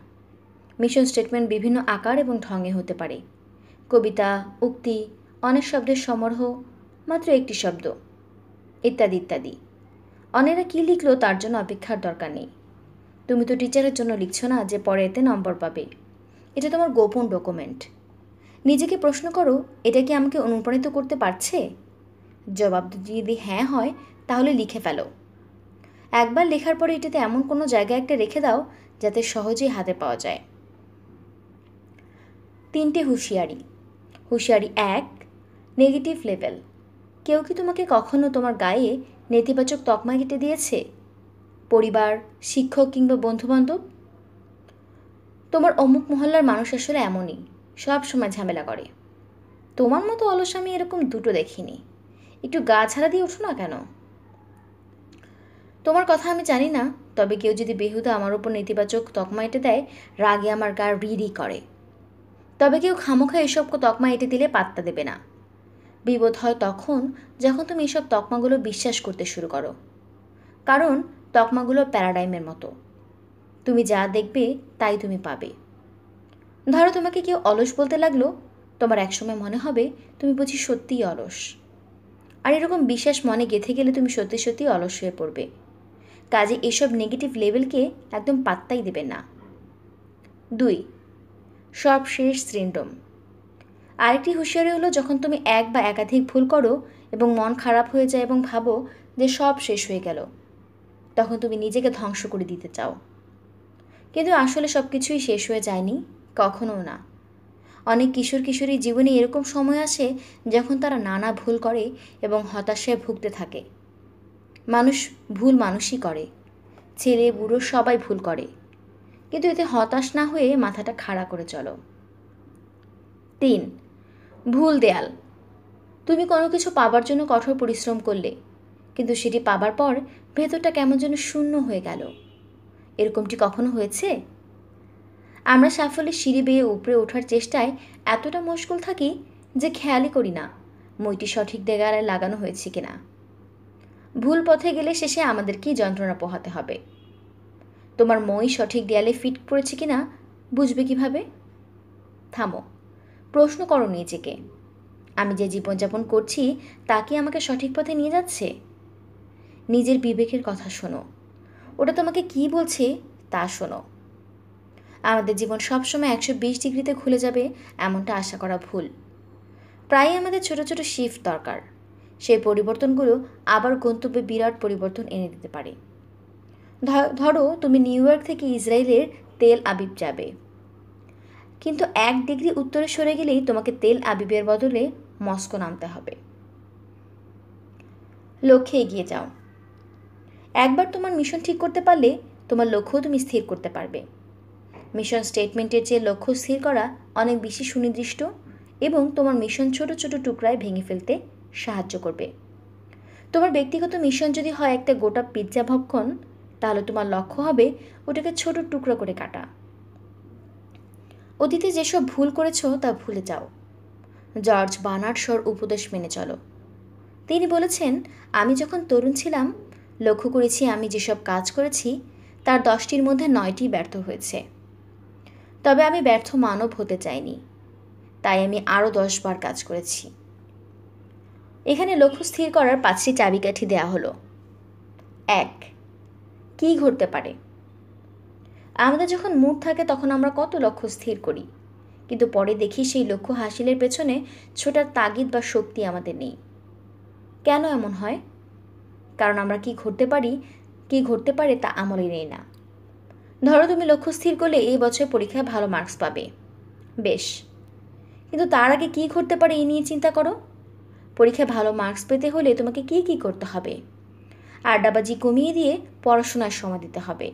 মিশন স্টেটমেন্ট বিভিন্ন আকার এবং ঢঙে হতে পারে। কবিতা, উক্তি, অনেক শব্দের সমারোহ, মাত্র একটি শব্দ, ইত্যাদি ইত্যাদি। অন্যেরা কী লিখলো তার জন্য অপেক্ষার দরকার নেই। তুমি তো টিচারের জন্য লিখছো না যে পরে এতে নম্বর পাবে। এটা তোমার গোপন ডকুমেন্ট। নিজেকে প্রশ্ন করো, এটা কি আমাকে অনুপ্রাণিত করতে পারছে? জবাব যদি হ্যাঁ হয় তাহলে লিখে ফেলো। একবার লেখার পরে এটাতে এমন কোনো জায়গায় একটা রেখে দাও যাতে সহজেই হাতে পাওয়া যায়। 3টে হুঁশিয়ারি। হুঁশিয়ারি 1, নেগেটিভ লেভেল। কেউ কি তোমাকে কখনো তোমার গায়ে নেতিবাচক তকমা কেটে দিয়েছে? পরিবার, শিক্ষক কিংবা বন্ধুবান্ধব? তোমার অমুক মহল্লার মানুষ আসলে এমনই, সব সময় ঝামেলা করে। তোমার মতো অলস আমি এরকম দুটো দেখিনি। একটু গা ঝাড়া দিয়ে ওঠো না কেন? তোমার কথা আমি জানি না, তবে কেউ যদি বেহুদা আমার উপর নেতিবাচক তকমা এঁটে দেয়, রাগে আমার গা রিরি করে। তবে কেউ খামোখা এসব তকমা এঁটে দিলে পাত্তা দেবে না। বিপদ হয় তখন যখন তুমি এসব তকমাগুলো বিশ্বাস করতে শুরু করো। কারণ তকমাগুলো প্যারাডাইমের মতো, তুমি যা দেখবে তাই তুমি পাবে। ধরো তোমাকে কেউ অলস বলতে লাগলো, তোমার একসময় মনে হবে তুমি বুঝি সত্যিই অলস। আর এরকম বিশ্বাস মনে গেঁথে গেলে তুমি সত্যি সত্যি অলস হয়ে পড়বে। কাজে এসব নেগেটিভ লেভেলকে একদম পাত্তাই দেবে না। 2. সর্বশেষ সিনড্রোম। আরেকটি হুঁশিয়ারি হলো যখন তুমি এক বা একাধিক ভুল করো এবং মন খারাপ হয়ে যায় এবং ভাবো যে সব শেষ হয়ে গেল, তখন তুমি নিজেকে ধ্বংস করে দিতে চাও। কিন্তু আসলে সব কিছুই শেষ হয়ে যায়নি, কখনো না। অনেক কিশোর কিশোরী জীবনে এরকম সময় আসে যখন তারা নানা ভুল করে এবং হতাশায় ভুগতে থাকে। মানুষ ভুল মানুষই করে, ছেলে বুড়ো সবাই ভুল করে, কিন্তু এতে হতাশ না হয়ে মাথাটা খাড়া করে চলো। 3. ভুল দেয়াল। তুমি কোনো কিছু পাবার জন্য কঠোর পরিশ্রম করলে, কিন্তু সেটি পাবার পর ভেতরটা কেমন যেন শূন্য হয়ে গেল। এরকমটি কখনো হয়েছে? আমরা সাফল্যের সিঁড়ি বেয়ে উপরে ওঠার চেষ্টায় এতটা মশগুল থাকি যে খেয়ালই করি না মইটি সঠিক দেয়ালে লাগানো হয়েছে কিনা। ভুল পথে গেলে শেষে আমাদেরকেই যন্ত্রণা পোহাতে হবে। তোমার মই সঠিক দেয়ালে ফিট করেছে কিনা বুঝবে কিভাবে? থামো, প্রশ্ন করো নিজেকে, আমি যে জীবনযাপন করছি তা কি আমাকে সঠিক পথে নিয়ে যাচ্ছে? নিজের বিবেকের কথা শোনো, ওটা তোমাকে কি বলছে তা শোনো। আমাদের জীবন সবসময় 120 ডিগ্রিতে খুলে যাবে এমনটা আশা করা ভুল। প্রায়ই আমাদের ছোট ছোট শিফট দরকার। সেই পরিবর্তনগুলো আবার গন্তব্যে বিরাট পরিবর্তন এনে দিতে পারে। ধরো তুমি নিউ ইয়র্ক থেকে ইসরায়েলের তেল আবিব যাবে, কিন্তু 1 ডিগ্রি উত্তরে সরে গেলেই তোমাকে তেল আবিবের বদলে মস্কো নামতে হবে। লক্ষ্যে এগিয়ে যাও। একবার তোমার মিশন ঠিক করতে পারলে তোমার লক্ষ্যও তুমি স্থির করতে পারবে। মিশন স্টেটমেন্টের চেয়ে লক্ষ্য স্থির করা অনেক বেশি সুনির্দিষ্ট এবং তোমার মিশন ছোট ছোট টুকরায় ভেঙে ফেলতে সাহায্য করবে। তোমার ব্যক্তিগত মিশন যদি হয় একটা গোটা পিৎজা ভক্ষণ, তাহলে তোমার লক্ষ্য হবে ওটাকে ছোট টুকরো করে কাটা। অতীতে যেসব ভুল করেছো তা ভুলে যাও। জর্জ বার্নার্ড শর উপদেশ মেনে চলো। তিনি বলেছেন, আমি যখন তরুণ ছিলাম লক্ষ্য করেছি আমি যেসব কাজ করেছি তার 10টির মধ্যে 9টি ব্যর্থ হয়েছে। তবে আমি ব্যর্থ মানব হতে চাইনি, তাই আমি আরও 10 বার কাজ করেছি। এখানে লক্ষ্য স্থির করার 5টি চাবিকাঠি দেয়া হলো। 1. কী ঘটতে পারে? আমাদের যখন মুড থাকে তখন আমরা কত লক্ষ্য স্থির করি, কিন্তু পরে দেখি সেই লক্ষ্য হাসিলের পেছনে ছোটার তাগিদ বা শক্তি আমাদের নেই। কেন এমন হয়? কারণ আমরা কি ঘটতে পারে তা আমলে নেই না। ধরো তুমি লক্ষ্য স্থির করলে এই বছর পরীক্ষায় ভালো মার্কস পাবে। বেশ, কিন্তু তার আগে কি ঘটতে পারে এই নিয়ে চিন্তা করো। পরীক্ষায় ভালো মার্কস পেতে হলে তোমাকে কি করতে হবে? আড্ডাবাজি কমিয়ে দিয়ে পড়াশোনায় সময় দিতে হবে।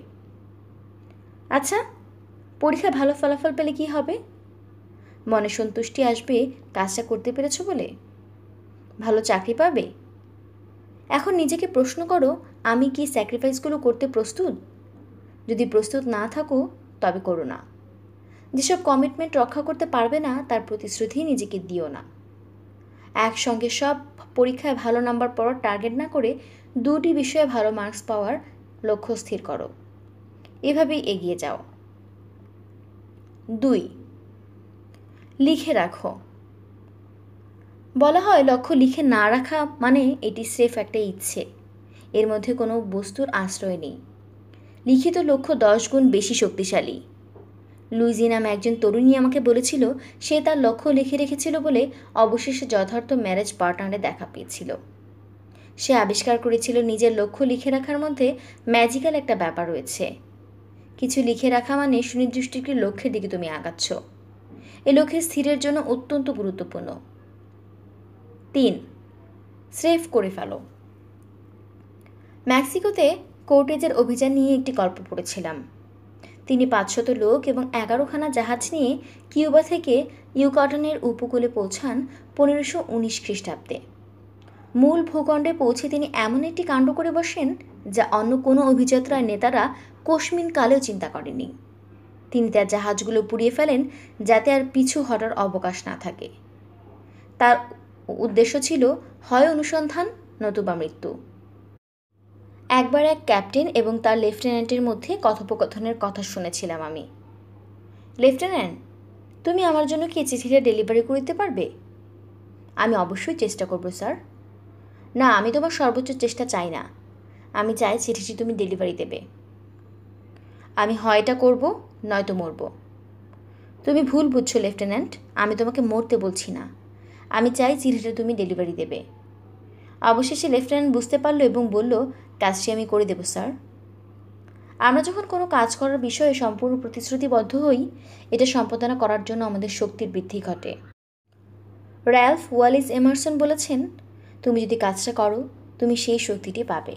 আচ্ছা, পরীক্ষায় ভালো ফলাফল পেলে কি হবে? মনে সন্তুষ্টি আসবে কাজটা করতে পেরেছো বলে। ভালো চাকরি পাবে। এখন নিজেকে প্রশ্ন করো, আমি কি স্যাক্রিফাইসগুলো করতে প্রস্তুত? যদি প্রস্তুত না থাকো তবে করো না। যেসব কমিটমেন্ট রক্ষা করতে পারবে না তার প্রতিশ্রুতি নিজেকে দিও না। একসঙ্গে সব পরীক্ষায় ভালো নাম্বার পাওয়ার টার্গেট না করে 2টি বিষয়ে ভালো মার্কস পাওয়ার লক্ষ্য স্থির করো। এভাবেই এগিয়ে যাও। 2. লিখে রাখো। বলা হয় লক্ষ্য লিখে না রাখা মানে এটি স্রেফ একটা ইচ্ছে, এর মধ্যে কোনো বস্তুর আশ্রয় নেই। লিখিত লক্ষ্য 10 গুণ বেশি শক্তিশালী। লুইজি নামে একজন তরুণী আমাকে বলেছিল সে তার লক্ষ্য লিখে রেখেছিল বলে অবশেষে যথার্থ ম্যারেজ পার্টনারে দেখা পেয়েছিল। সে আবিষ্কার করেছিল নিজের লক্ষ্য লিখে রাখার মধ্যে ম্যাজিক্যাল একটা ব্যাপার রয়েছে। কিছু লিখে রাখা মানে সুনির্দিষ্ট একটি লক্ষ্যের দিকে তুমি আগাচ্ছ। এই লক্ষ্যে স্থিরের জন্য অত্যন্ত গুরুত্বপূর্ণ। 3. স্রেফ করে ফেলো। মেক্সিকোতে কোর্টেজের অভিযান নিয়ে একটি গল্প পড়েছিলাম। তিনি 500 লোক এবং 11খানা জাহাজ নিয়ে কিউবা থেকে ইউকাটনের উপকূলে পৌঁছান 1519 খ্রিস্টাব্দে। মূল ভূখণ্ডে পৌঁছে তিনি এমন একটি কাণ্ড করে বসেন যা অন্য কোনো অভিযাত্রার নেতারা কোশমিন কালেও চিন্তা করেনি। তিনি তার জাহাজগুলো পুড়িয়ে ফেলেন যাতে আর পিছু হটার অবকাশ না থাকে। তার উদ্দেশ্য ছিল হয় অনুসন্ধান নতুবা মৃত্যু। একবার এক ক্যাপ্টেন এবং তার লেফটেন্যান্টের মধ্যে কথোপকথনের কথা শুনেছিলাম আমি। লেফটেন্যান্ট, তুমি আমার জন্য কি চিঠিটা ডেলিভারি করতে পারবে? আমি অবশ্যই চেষ্টা করব স্যার। না, আমি তোমার সর্বোচ্চ চেষ্টা চাই না, আমি চাই চিঠিটি তুমি ডেলিভারি দেবে। আমি হয় এটা করব নয়তো মরব। তুমি ভুল বুঝছো লেফটেন্যান্ট, আমি তোমাকে মরতে বলছি না, আমি চাই চিঠিটা তুমি ডেলিভারি দেবে। অবশেষে লেফটেন্যান্ট বুঝতে পারল এবং বলল, কাজটি আমি করে দেব স্যার। আমরা যখন কোনো কাজ করার বিষয়ে সম্পূর্ণ প্রতিশ্রুতিবদ্ধ হই, এটা সম্পাদনা করার জন্য আমাদের শক্তির বৃদ্ধি ঘটে। র্যালফ ওয়ালিস এমারসন বলেছেন, তুমি যদি কাজটা করো তুমি সেই শক্তিটি পাবে।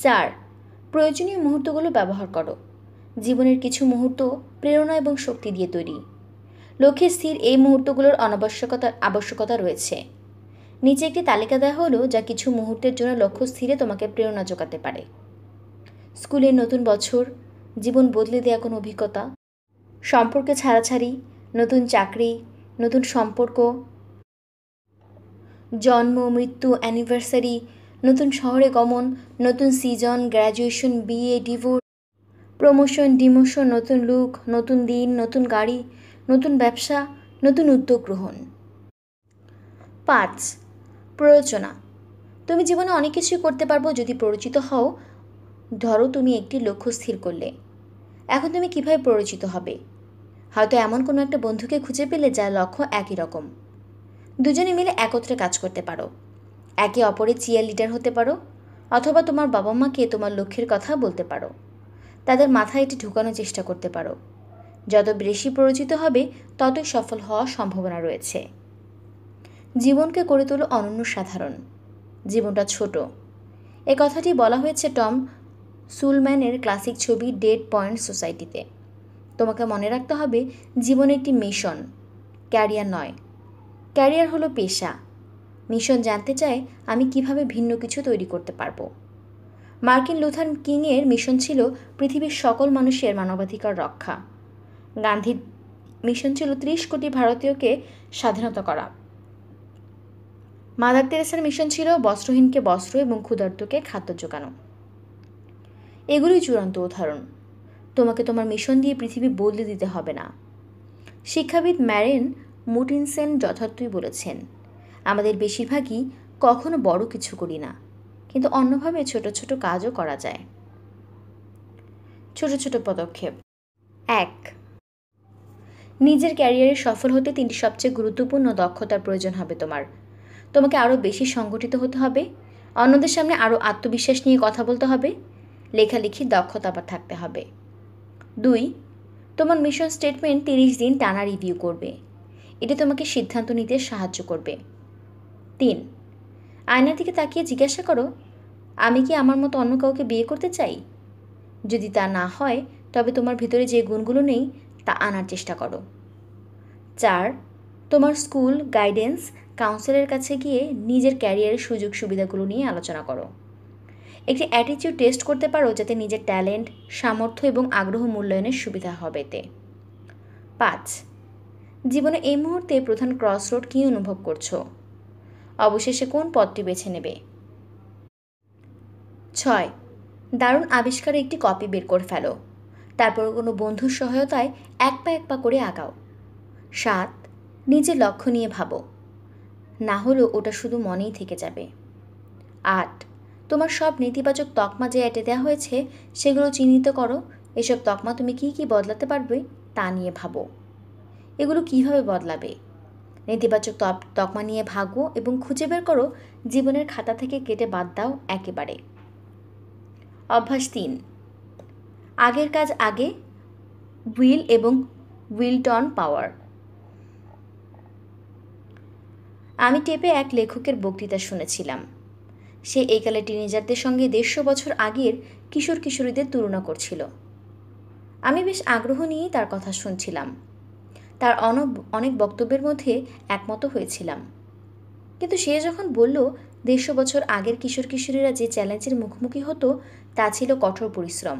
4. প্রয়োজনীয় মুহূর্তগুলো ব্যবহার করো। জীবনের কিছু মুহূর্ত প্রেরণা এবং শক্তি দিয়ে তৈরি। লক্ষ্যে স্থির এই মুহূর্তগুলোর আবশ্যকতা রয়েছে। নিচে একটি তালিকা দেওয়া হলো যা কিছু মুহূর্তের জন্য লক্ষ্য স্থিরে তোমাকে প্রেরণা যোগাতে পারে। স্কুলের নতুন বছর, জীবন বদলে দেওয়া কোনো অভিজ্ঞতা, সম্পর্কে ছাড়াছাড়ি, নতুন চাকরি, নতুন সম্পর্ক, জন্ম মৃত্যু অ্যানিভার্সারি, নতুন শহরে গমন, নতুন সিজন, গ্র্যাজুয়েশন, বিয়ে, ডিভোর্স, প্রমোশন, ডিমোশন, নতুন লুক, নতুন দিন, নতুন গাড়ি, নতুন ব্যবসা, নতুন উদ্যোগ গ্রহণ। 5. প্ররোচনা। তুমি জীবনে অনেক কিছুই করতে পারবো যদি প্ররোচিত হও। ধরো তুমি একটি লক্ষ্য স্থির করলে, এখন তুমি কিভাবে প্ররোচিত হবে? হয়তো এমন কোনো একটা বন্ধুকে খুঁজে পেলে যার লক্ষ্য একই রকম। দুজনে মিলে একত্রে কাজ করতে পারো, একে অপরের চিয়ার লিডার হতে পারো, অথবা তোমার বাবা মাকে তোমার লক্ষ্যের কথা বলতে পারো, তাদের মাথায় এটি ঢুকানোর চেষ্টা করতে পারো। যত বেশি প্ররোচিত হবে ততই সফল হওয়ার সম্ভাবনা রয়েছে। জীবনকে করে তোলো অনন্য সাধারণ। জীবনটা ছোট, এ কথাটি বলা হয়েছে টম সুলম্যানের ক্লাসিক ছবি ডেড পয়েন্ট সোসাইটিতে। তোমাকে মনে রাখতে হবে, জীবন একটি মিশন, ক্যারিয়ার নয়। ক্যারিয়ার হলো পেশা, মিশন জানতে চায় আমি কিভাবে ভিন্ন কিছু তৈরি করতে পারবো। মার্টিন লুথার কিংয়ের মিশন ছিল পৃথিবীর সকল মানুষের মানবাধিকার রক্ষা। গান্ধীর মিশন ছিল 30 কোটি ভারতীয়কে স্বাধীনতা করা। মাদার তেরেসার মিশন ছিল বস্ত্রহীনকে বস্ত্র এবং ক্ষুধার্তকে খাদ্য যোগানো। এগুলোই চূড়ান্ত উদাহরণ। তোমাকে তোমার মিশন দিয়ে পৃথিবী বদলে দিতে হবে না। শিক্ষাবিদ ম্যারেন মুটিনসেন যথার্থই বলেছেন, আমাদের বেশিরভাগই কখনো বড় কিছু করি না, কিন্তু অন্যভাবে ছোট ছোট কাজও করা যায়। ছোট ছোট পদক্ষেপ। 1. নিজের ক্যারিয়ারে সফল হতে 3টি সবচেয়ে গুরুত্বপূর্ণ দক্ষতার প্রয়োজন হবে তোমাকে আরও বেশি সংগঠিত হতে হবে, অন্যদের সামনে আরও আত্মবিশ্বাস নিয়ে কথা বলতে হবে, লেখালেখির দক্ষতা আবার থাকতে হবে। 2. তোমার মিশন স্টেটমেন্ট 30 দিন টানা রিভিউ করবে। এটা তোমাকে সিদ্ধান্ত নিতে সাহায্য করবে। 3. আয়নার দিকে তাকিয়ে জিজ্ঞাসা করো, আমি কি আমার মতো অন্য কাউকে বিয়ে করতে চাই? যদি তা না হয়, তবে তোমার ভিতরে যে গুণগুলো নেই তা আনার চেষ্টা করো। 4. তোমার স্কুল গাইডেন্স কাউন্সিলের কাছে গিয়ে নিজের ক্যারিয়ারের সুযোগ সুবিধাগুলো নিয়ে আলোচনা করো। একটি অ্যাটিটিউড টেস্ট করতে পারো, যাতে নিজের ট্যালেন্ট, সামর্থ্য এবং আগ্রহ মূল্যায়নের সুবিধা হবে এতে। 5. জীবনে এই মুহূর্তে প্রধান ক্রসরোড কী অনুভব করছো? অবশেষে কোন পথটি বেছে নেবে? 6. দারুণ আবিষ্কারে একটি কপি বের করে ফেলো, তারপর কোনো বন্ধুর সহায়তায় এক পা করে আগাও। 7. নিজের লক্ষ্য নিয়ে ভাবো, না হলেও ওটা শুধু মনেই থেকে যাবে। 8. তোমার সব নেতিবাচক তকমা যে এঁটে দেওয়া হয়েছে সেগুলো চিহ্নিত করো। এসব তকমা তুমি কী কী বদলাতে পারবে তা নিয়ে ভাবো। এগুলো কিভাবে বদলাবে? নেতিবাচক তকমা নিয়ে ভাগো এবং খুঁজে বের করো জীবনের খাতা থেকে কেটে বাদ দাও একেবারে। অভ্যাস 3. আগের কাজ আগে, উইল এবং উইলটন পাওয়ার। আমি টেপে এক লেখকের বক্তৃতা শুনেছিলাম। সে এইকালে টিনেজারদের সঙ্গে 150 বছর আগের কিশোর কিশোরীদের তুলনা করছিল। আমি বেশ আগ্রহ নিয়েই তার কথা শুনছিলাম। তার অনেক বক্তব্যের মধ্যে একমত হয়েছিলাম, কিন্তু সে যখন বলল 150 বছর আগের কিশোর কিশোরীরা যে চ্যালেঞ্জের মুখোমুখি হতো তা ছিল কঠোর পরিশ্রম,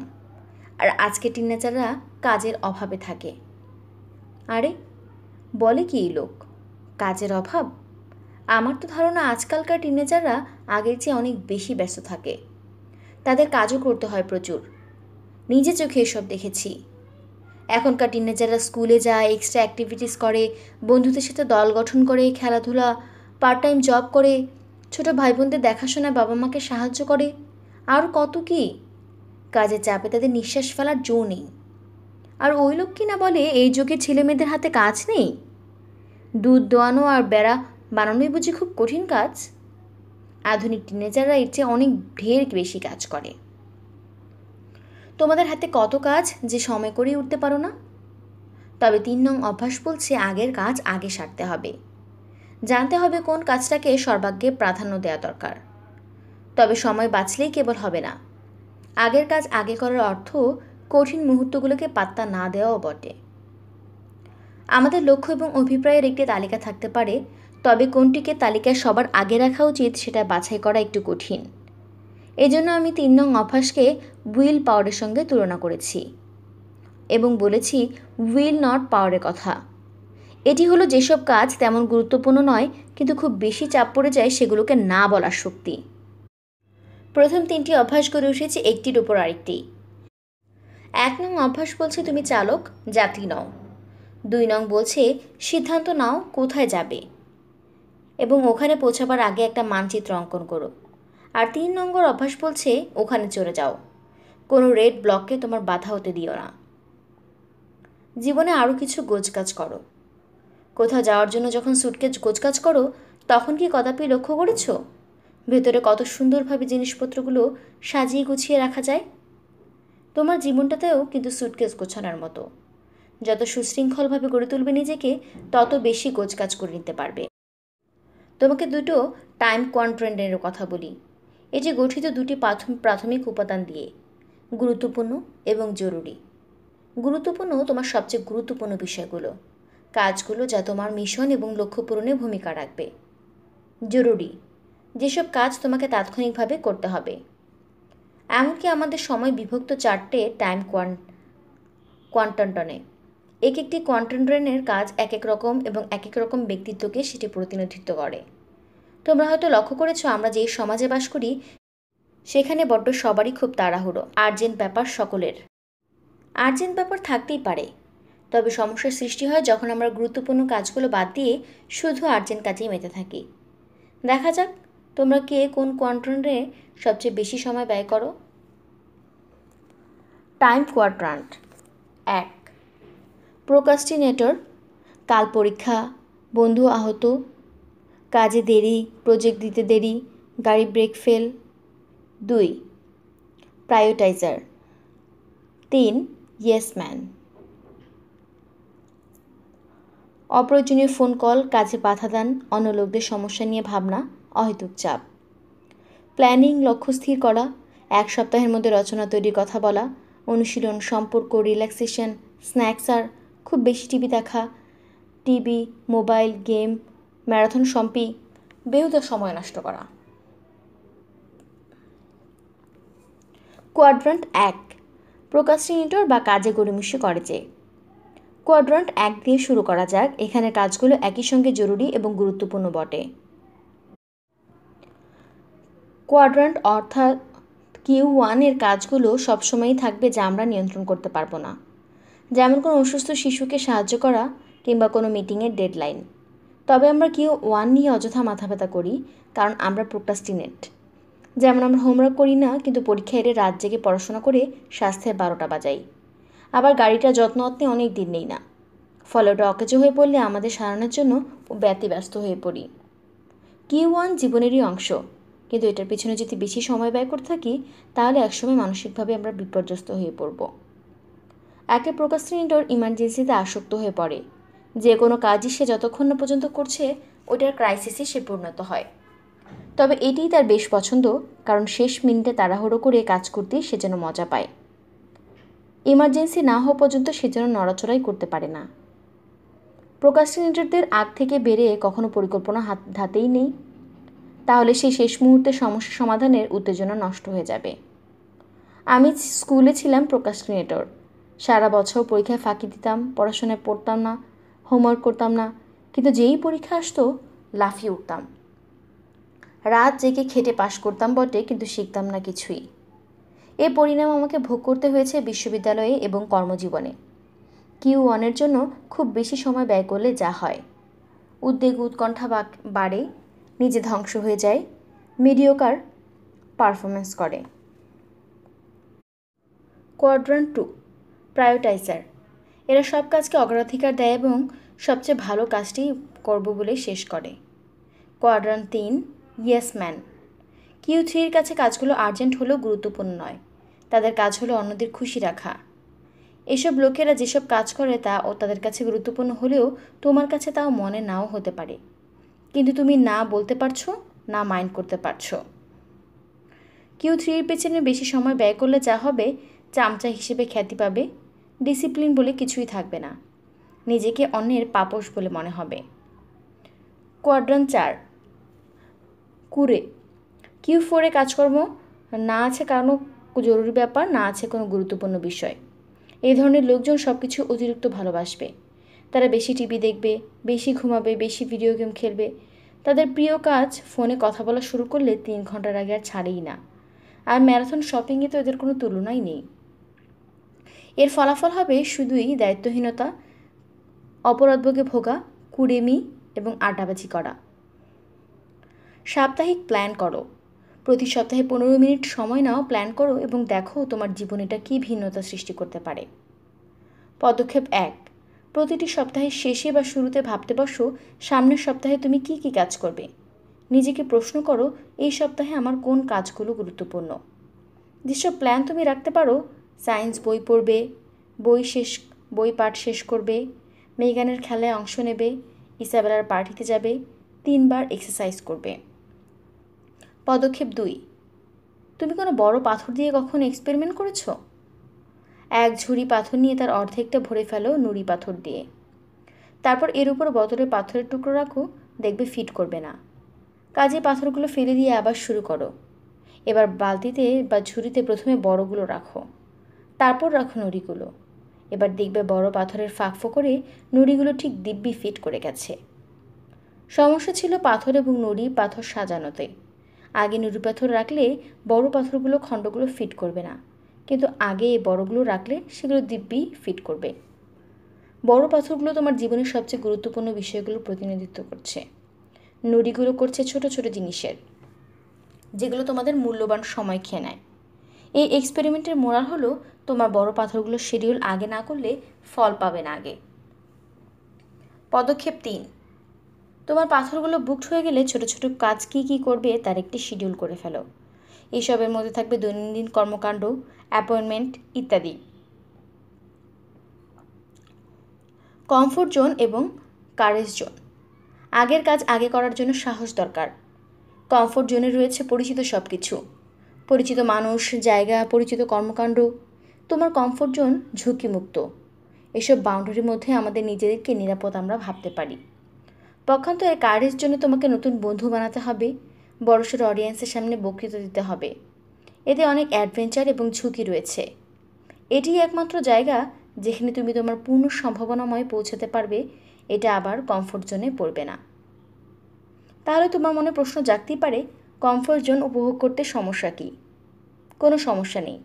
আর আজকে টিনেজাররা কাজের অভাবে থাকে। আরে বলে কি এই লোক, কাজের অভাব? আমার তো ধারণা আজকালকার টিনেজাররা আগের চেয়ে অনেক বেশি ব্যস্ত থাকে। তাদের কাজও করতে হয় প্রচুর। নিজে চোখে এসব দেখেছি। এখনকার টিনেজাররা স্কুলে যায়, এক্সট্রা অ্যাক্টিভিটিস করে, বন্ধুদের সাথে দল গঠন করে, খেলাধুলা, পার্ট টাইম জব করে, ছোট ভাই বোনদের দেখাশোনায় বাবা মাকে সাহায্য করে, আর কত কি। কাজের চাপে তাদের নিঃশ্বাস ফেলার জো নেই। আর ওই লোক কিনা বলে এই যুগের ছেলেমেয়েদের হাতে কাজ নেই। দুধ দোয়ানো আর বেড়া বানানোই বুঝি খুব কঠিন কাজ? আধুনিক টিনেজাররা এর চেয়ে অনেক ঢের বেশি কাজ করে। তোমাদের হাতে কত কাজ যে সময় করেই উঠতে পারো না? তবে 3 নং অভ্যাস বলছে আগের কাজ আগে সারতে হবে। জানতে হবে কোন কাজটাকে সর্বাগ্রে প্রাধান্য দেওয়া দরকার। তবে সময় বাঁচলেই কেবল হবে না। আগের কাজ আগে করার অর্থ কঠিন মুহূর্তগুলোকে পাত্তা না দেওয়াও বটে। আমাদের লক্ষ্য এবং অভিপ্রায়ের একটি তালিকা থাকতে পারে, তবে কোনটিকে তালিকায় সবার আগে রাখা উচিত সেটা বাছাই করা একটু কঠিন। এজন্য আমি 3 নং অভ্যাসকে উইল পাওয়ারের সঙ্গে তুলনা করেছি এবং বলেছি উইল নট পাওয়ারের কথা। এটি হলো যেসব কাজ তেমন গুরুত্বপূর্ণ নয় কিন্তু খুব বেশি চাপ পড়ে যায় সেগুলোকে না বলার শক্তি। প্রথম 3টি অভ্যাস গড়ে উঠেছে একটির উপর আরেকটি। 1 নং অভ্যাস বলছে তুমি চালক, যাত্রী নও। 2 নং বলছে সিদ্ধান্ত নাও কোথায় যাবে এবং ওখানে পৌঁছাবার আগে একটা মানচিত্র অঙ্কন করো। আর 3 নম্বর অভ্যাস বলছে ওখানে চলে যাও, কোনো রেড ব্লককে তোমার বাধা হতে দিও না। জীবনে আরও কিছু গোছগাছ করো। কোথাও যাওয়ার জন্য যখন সুটকেস গোছগাছ করো তখন কি কদাপি লক্ষ্য করেছো ভেতরে কত সুন্দরভাবে জিনিসপত্রগুলো সাজিয়ে গুছিয়ে রাখা যায়? তোমার জীবনটাতেও কিন্তু সুটকেস গোছানোর মতো। যত সুশৃঙ্খলভাবে গড়ে তুলবে নিজেকে, তত বেশি গোছগাছ করে নিতে পারবে। তোমাকে দুটো টাইম কোয়াড্রেন্টের কথা বলি। এটি গঠিত দুটি প্রাথমিক উপাদান দিয়ে, গুরুত্বপূর্ণ এবং জরুরি। গুরুত্বপূর্ণ তোমার সবচেয়ে গুরুত্বপূর্ণ বিষয়গুলো, কাজগুলো যা তোমার মিশন এবং লক্ষ্য পূরণে ভূমিকা রাখবে। জরুরি, যেসব কাজ তোমাকে তাৎক্ষণিকভাবে করতে হবে। এমনকি আমাদের সময় বিভক্ত 4টে টাইম কোয়ান্টান্টনে। একটি কোয়ান্টান্টনের কাজ এক এক রকম এবং এক এক রকম ব্যক্তিত্বকে সেটি প্রতিনিধিত্ব করে। তোমরা হয়তো লক্ষ্য করেছো, আমরা যে সমাজে বাস করি সেখানে বড্ড সবারই খুব তাড়াহুড়ো, আর্জেন্ট ব্যাপার সকলের। আর্জেন্ট ব্যাপার থাকতেই পারে, তবে সমস্যার সৃষ্টি হয় যখন আমরা গুরুত্বপূর্ণ কাজগুলো বাদ দিয়ে শুধু আর্জেন্ট কাজেই মেতে থাকি। দেখা যাক তোমরা কে কোন কোয়ান্টান্টে সবচেয়ে বেশি সময় ব্যয় করো। টাইম কোয়াড্রান্ট 1, প্রোক্রাস্টিনেটর, কাল পরীক্ষা, বন্ধু আহত, কাজে দেরি, প্রজেক্ট দিতে দেরি, গাড়ি ব্রেক ফেল। 2, প্রায়োরিটাইজার। 3, ইয়েস ম্যান, অপ্রয়োজনীয় ফোন কল, কাজে বাধা দান, অন্য লোকদের সমস্যা নিয়ে ভাবনা, অহেতুক চাপ। প্ল্যানিং, লক্ষ্য স্থির করা, 1 সপ্তাহের মধ্যে রচনা তৈরির কথা বলা, অনুশীলন, সম্পর্ক, রিল্যাক্সেশন, স্ন্যাক্স আর খুব বেশি টিভি দেখা, টিভি, মোবাইল, গেম, ম্যারাথন সম্পি, বেহুদা সময় নষ্ট করা। কোয়াড্রান্ট 1, প্রোক্রাস্টিনেটর বা কাজে গড়িমসি করে যে। কোয়াড্রান্ট 1 দিয়ে শুরু করা যাক। এখানে কাজগুলো একই সঙ্গে জরুরি এবং গুরুত্বপূর্ণ বটে। কোয়াড্রান্ট অর্থাৎ Q1 এর কাজগুলো সবসময়ই থাকবে যা আমরা নিয়ন্ত্রণ করতে পারবো না, যেমন কোনো অসুস্থ শিশুকে সাহায্য করা কিংবা কোনো মিটিংয়ের ডেডলাইন। তবে আমরা Q1 নিয়ে অযথা মাথা ব্যথা করি কারণ আমরা প্রোক্রাস্টিনেট। যেমন আমরা হোমওয়ার্ক করি না, কিন্তু পরীক্ষা এড়ে রাত জেগে পড়াশোনা করে স্বাস্থ্যের 12টা বাজাই। আবার গাড়িটা যত্ন অনেক দিন নেই না, ফলে ওটা অকেজো হয়ে পড়লে আমাদের সারানোর জন্য ব্যতিব্যস্ত হয়ে পড়ি। Q1 জীবনেরই অংশ, কিন্তু এটার পিছনে যদি বেশি সময় ব্যয় করতে থাকি তাহলে একসময় মানসিকভাবে আমরা বিপর্যস্ত হয়ে পড়ব। একটা প্রোক্রাস্টিনেটর ইমার্জেন্সিতে আসক্ত হয়ে পড়ে। যে কোনো কাজই সে যতক্ষণ না পর্যন্ত করছে ওইটার ক্রাইসিসে সে পরিণত হয়। তবে এটিই তার বেশ পছন্দ, কারণ শেষ মিনিটে তাড়াহুড়ো করে কাজ করতেই সে যেন মজা পায়। ইমার্জেন্সি না হওয়া পর্যন্ত সে যেন নড়াচড়াই করতে পারে না। প্রোক্রাস্টিনেটরদের আগ থেকে বেড়ে কখনো পরিকল্পনা হাতেই নেই, তাহলে সেই শেষ মুহূর্তে সমস্যা সমাধানের উত্তেজনা নষ্ট হয়ে যাবে। আমি স্কুলে ছিলাম প্রোক্রাস্টিনেটর। সারা বছর পরীক্ষায় ফাঁকি দিতাম, পড়াশোনায় পড়তাম না, হোমওয়ার্ক করতাম না, কিন্তু যেই পরীক্ষা আসতো লাফিয়ে উঠতাম। রাত জেগে খেটে পাশ করতাম বটে, কিন্তু শিখতাম না কিছুই। এর পরিণাম আমাকে ভোগ করতে হয়েছে বিশ্ববিদ্যালয়ে এবং কর্মজীবনে। Q1 এর জন্য খুব বেশি সময় ব্যয় করলে যা হয়, উদ্বেগ উৎকণ্ঠা বাড়ে, নিজে ধ্বংস হয়ে যায়, মিডিওকার পারফরমেন্স করে। কোয়াড্রান্ট 2, প্রায়োরিটাইজার। এরা সব কাজকে অগ্রাধিকার দেয় এবং সবচেয়ে ভালো কাজটি করব বলে শেষ করে। Quadrant 3, yes man. Q3 এর কাছে কাজগুলো আর্জেন্ট হলেও গুরুত্বপূর্ণ নয়, তাদের কাজ হলো অন্যদের খুশি রাখা। এসব লোকেরা যেসব কাজ করে তা তাদের কাছে গুরুত্বপূর্ণ হলেও তোমার কাছে তাও মনে নাও হতে পারে, কিন্তু তুমি না বলতে পারছো, না মাইন্ড করতে পারছো। Q3 এর পেছনে বেশি সময় ব্যয় করলে যা হবে, চামচা হিসেবে খ্যাতি পাবে, ডিসিপ্লিন বলে কিছুই থাকবে না, নিজেকে অন্যের পাপোশ বলে মনে হবে। কোয়াড্রান্ট 4, কুরে। Q4 এ কাজকর্ম না আছে কোনো জরুরি ব্যাপার, না আছে কোনো গুরুত্বপূর্ণ বিষয়। এই ধরনের লোকজন সব কিছু অতিরিক্ত ভালোবাসবে। তারা বেশি টিভি দেখবে, বেশি ঘুমাবে, বেশি ভিডিও গেম খেলবে। তাদের প্রিয় কাজ ফোনে কথা বলা শুরু করলে 3 ঘন্টার আগে আর ছাড়েই না। আর ম্যারাথন শপিংয়ে তো এদের কোনো তুলনাই নেই। এর ফলাফল হবে শুধুই দায়িত্বহীনতা, অপরাধভোগে ভোগা, কুড়েমি এবং আড্ডাবাজি করা। সাপ্তাহিক প্ল্যান করো। প্রতি সপ্তাহে 15 মিনিট সময় নাও, প্ল্যান করো এবং দেখো তোমার জীবনে এটা কী ভিন্নতা সৃষ্টি করতে পারে। পদক্ষেপ 1, প্রতিটি সপ্তাহের শেষে বা শুরুতে ভাবতে বসো সামনের সপ্তাহে তুমি কি কি কাজ করবে। নিজেকে প্রশ্ন করো, এই সপ্তাহে আমার কোন কাজগুলো গুরুত্বপূর্ণ। যেসব প্ল্যান তুমি রাখতে পারো, সায়েন্স বই পড়বে, বই পাঠ শেষ করবে, মেগানের খেলায় অংশ নেবে, ইসাবেলার পার্টিতে যাবে, 3 বার এক্সারসাইজ করবে। পদক্ষেপ 2, তুমি কোনো বড় পাথর দিয়ে কখনো এক্সপেরিমেন্ট করেছো? এক ঝুড়ি পাথর নিয়ে তার অর্ধেকটা ভরে ফেলো নুড়ি পাথর দিয়ে। তারপর এর উপর বোতলের পাথরের টুকরো রাখো, দেখবে ফিট করবে না। কাজে পাথরগুলো ফেলে দিয়ে আবার শুরু করো। এবার বালতিতে বা ঝুড়িতে প্রথমে বড়গুলো রাখো, তারপর রাখো নুড়িগুলো। এবার দেখবে বড় পাথরের ফাঁক ফোকরে নুড়িগুলো ঠিক দিব্যি ফিট করে গেছে। সমস্যা ছিল পাথর এবং নুড়ি পাথর সাজানোতে। আগে নুড়ি পাথর রাখলে বড় পাথরগুলো খণ্ডগুলো ফিট করবে না, কিন্তু আগে এই বড়গুলো রাখলে সেগুলো দিব্যি ফিট করবে। বড় পাথরগুলো তোমার জীবনের সবচেয়ে গুরুত্বপূর্ণ বিষয়গুলো প্রতিনিধিত্ব করছে। নুড়িগুলো করছে ছোট ছোট জিনিসের, যেগুলো তোমাদের মূল্যবান সময় খেয়ে নেয়। এই এক্সপেরিমেন্টের মোরাল হলো, তোমার বড় পাথরগুলো শিডিউল আগে না করলে ফল পাবে না আগে। পদক্ষেপ 3, তোমার পাথরগুলো বুকড হয়ে গেলে ছোট ছোট কাজ কী কী করবে তার একটি শিডিউল করে ফেলো। এসবের মধ্যে থাকবে দৈনন্দিন কর্মকাণ্ড, অ্যাপয়েন্টমেন্ট ইত্যাদি। কমফোর্ট জোন এবং কারেজ জোন। আগের কাজ আগে করার জন্য সাহস দরকার। কমফোর্ট জোনে রয়েছে পরিচিত সব কিছু, পরিচিত মানুষ, জায়গা, পরিচিত কর্মকাণ্ড। তোমার কমফোর্ট জোন ঝুঁকিমুক্ত। এসব বাউন্ডারির মধ্যে আমাদের নিজেদেরকে নিরাপদ আমরা ভাবতে পারি। পক্ষান্তরে কারেজ জন্য তোমাকে নতুন বন্ধু বানাতে হবে, বড়সড় অডিয়েন্সের সামনে বক্তৃতা দিতে হবে। এতে অনেক অ্যাডভেঞ্চার এবং ঝুঁকি রয়েছে। এটিই একমাত্র জায়গা যেখানে তুমি তোমার পূর্ণ সম্ভাবনাময় পৌঁছাতে পারবে। এটা আবার কমফোর্ট জোনে পড়বে না। তাহলে তোমার মনে প্রশ্ন জাগতেই পারে, কমফোর্ট জোন উপভোগ করতে সমস্যা কী? কোনো সমস্যা নেই।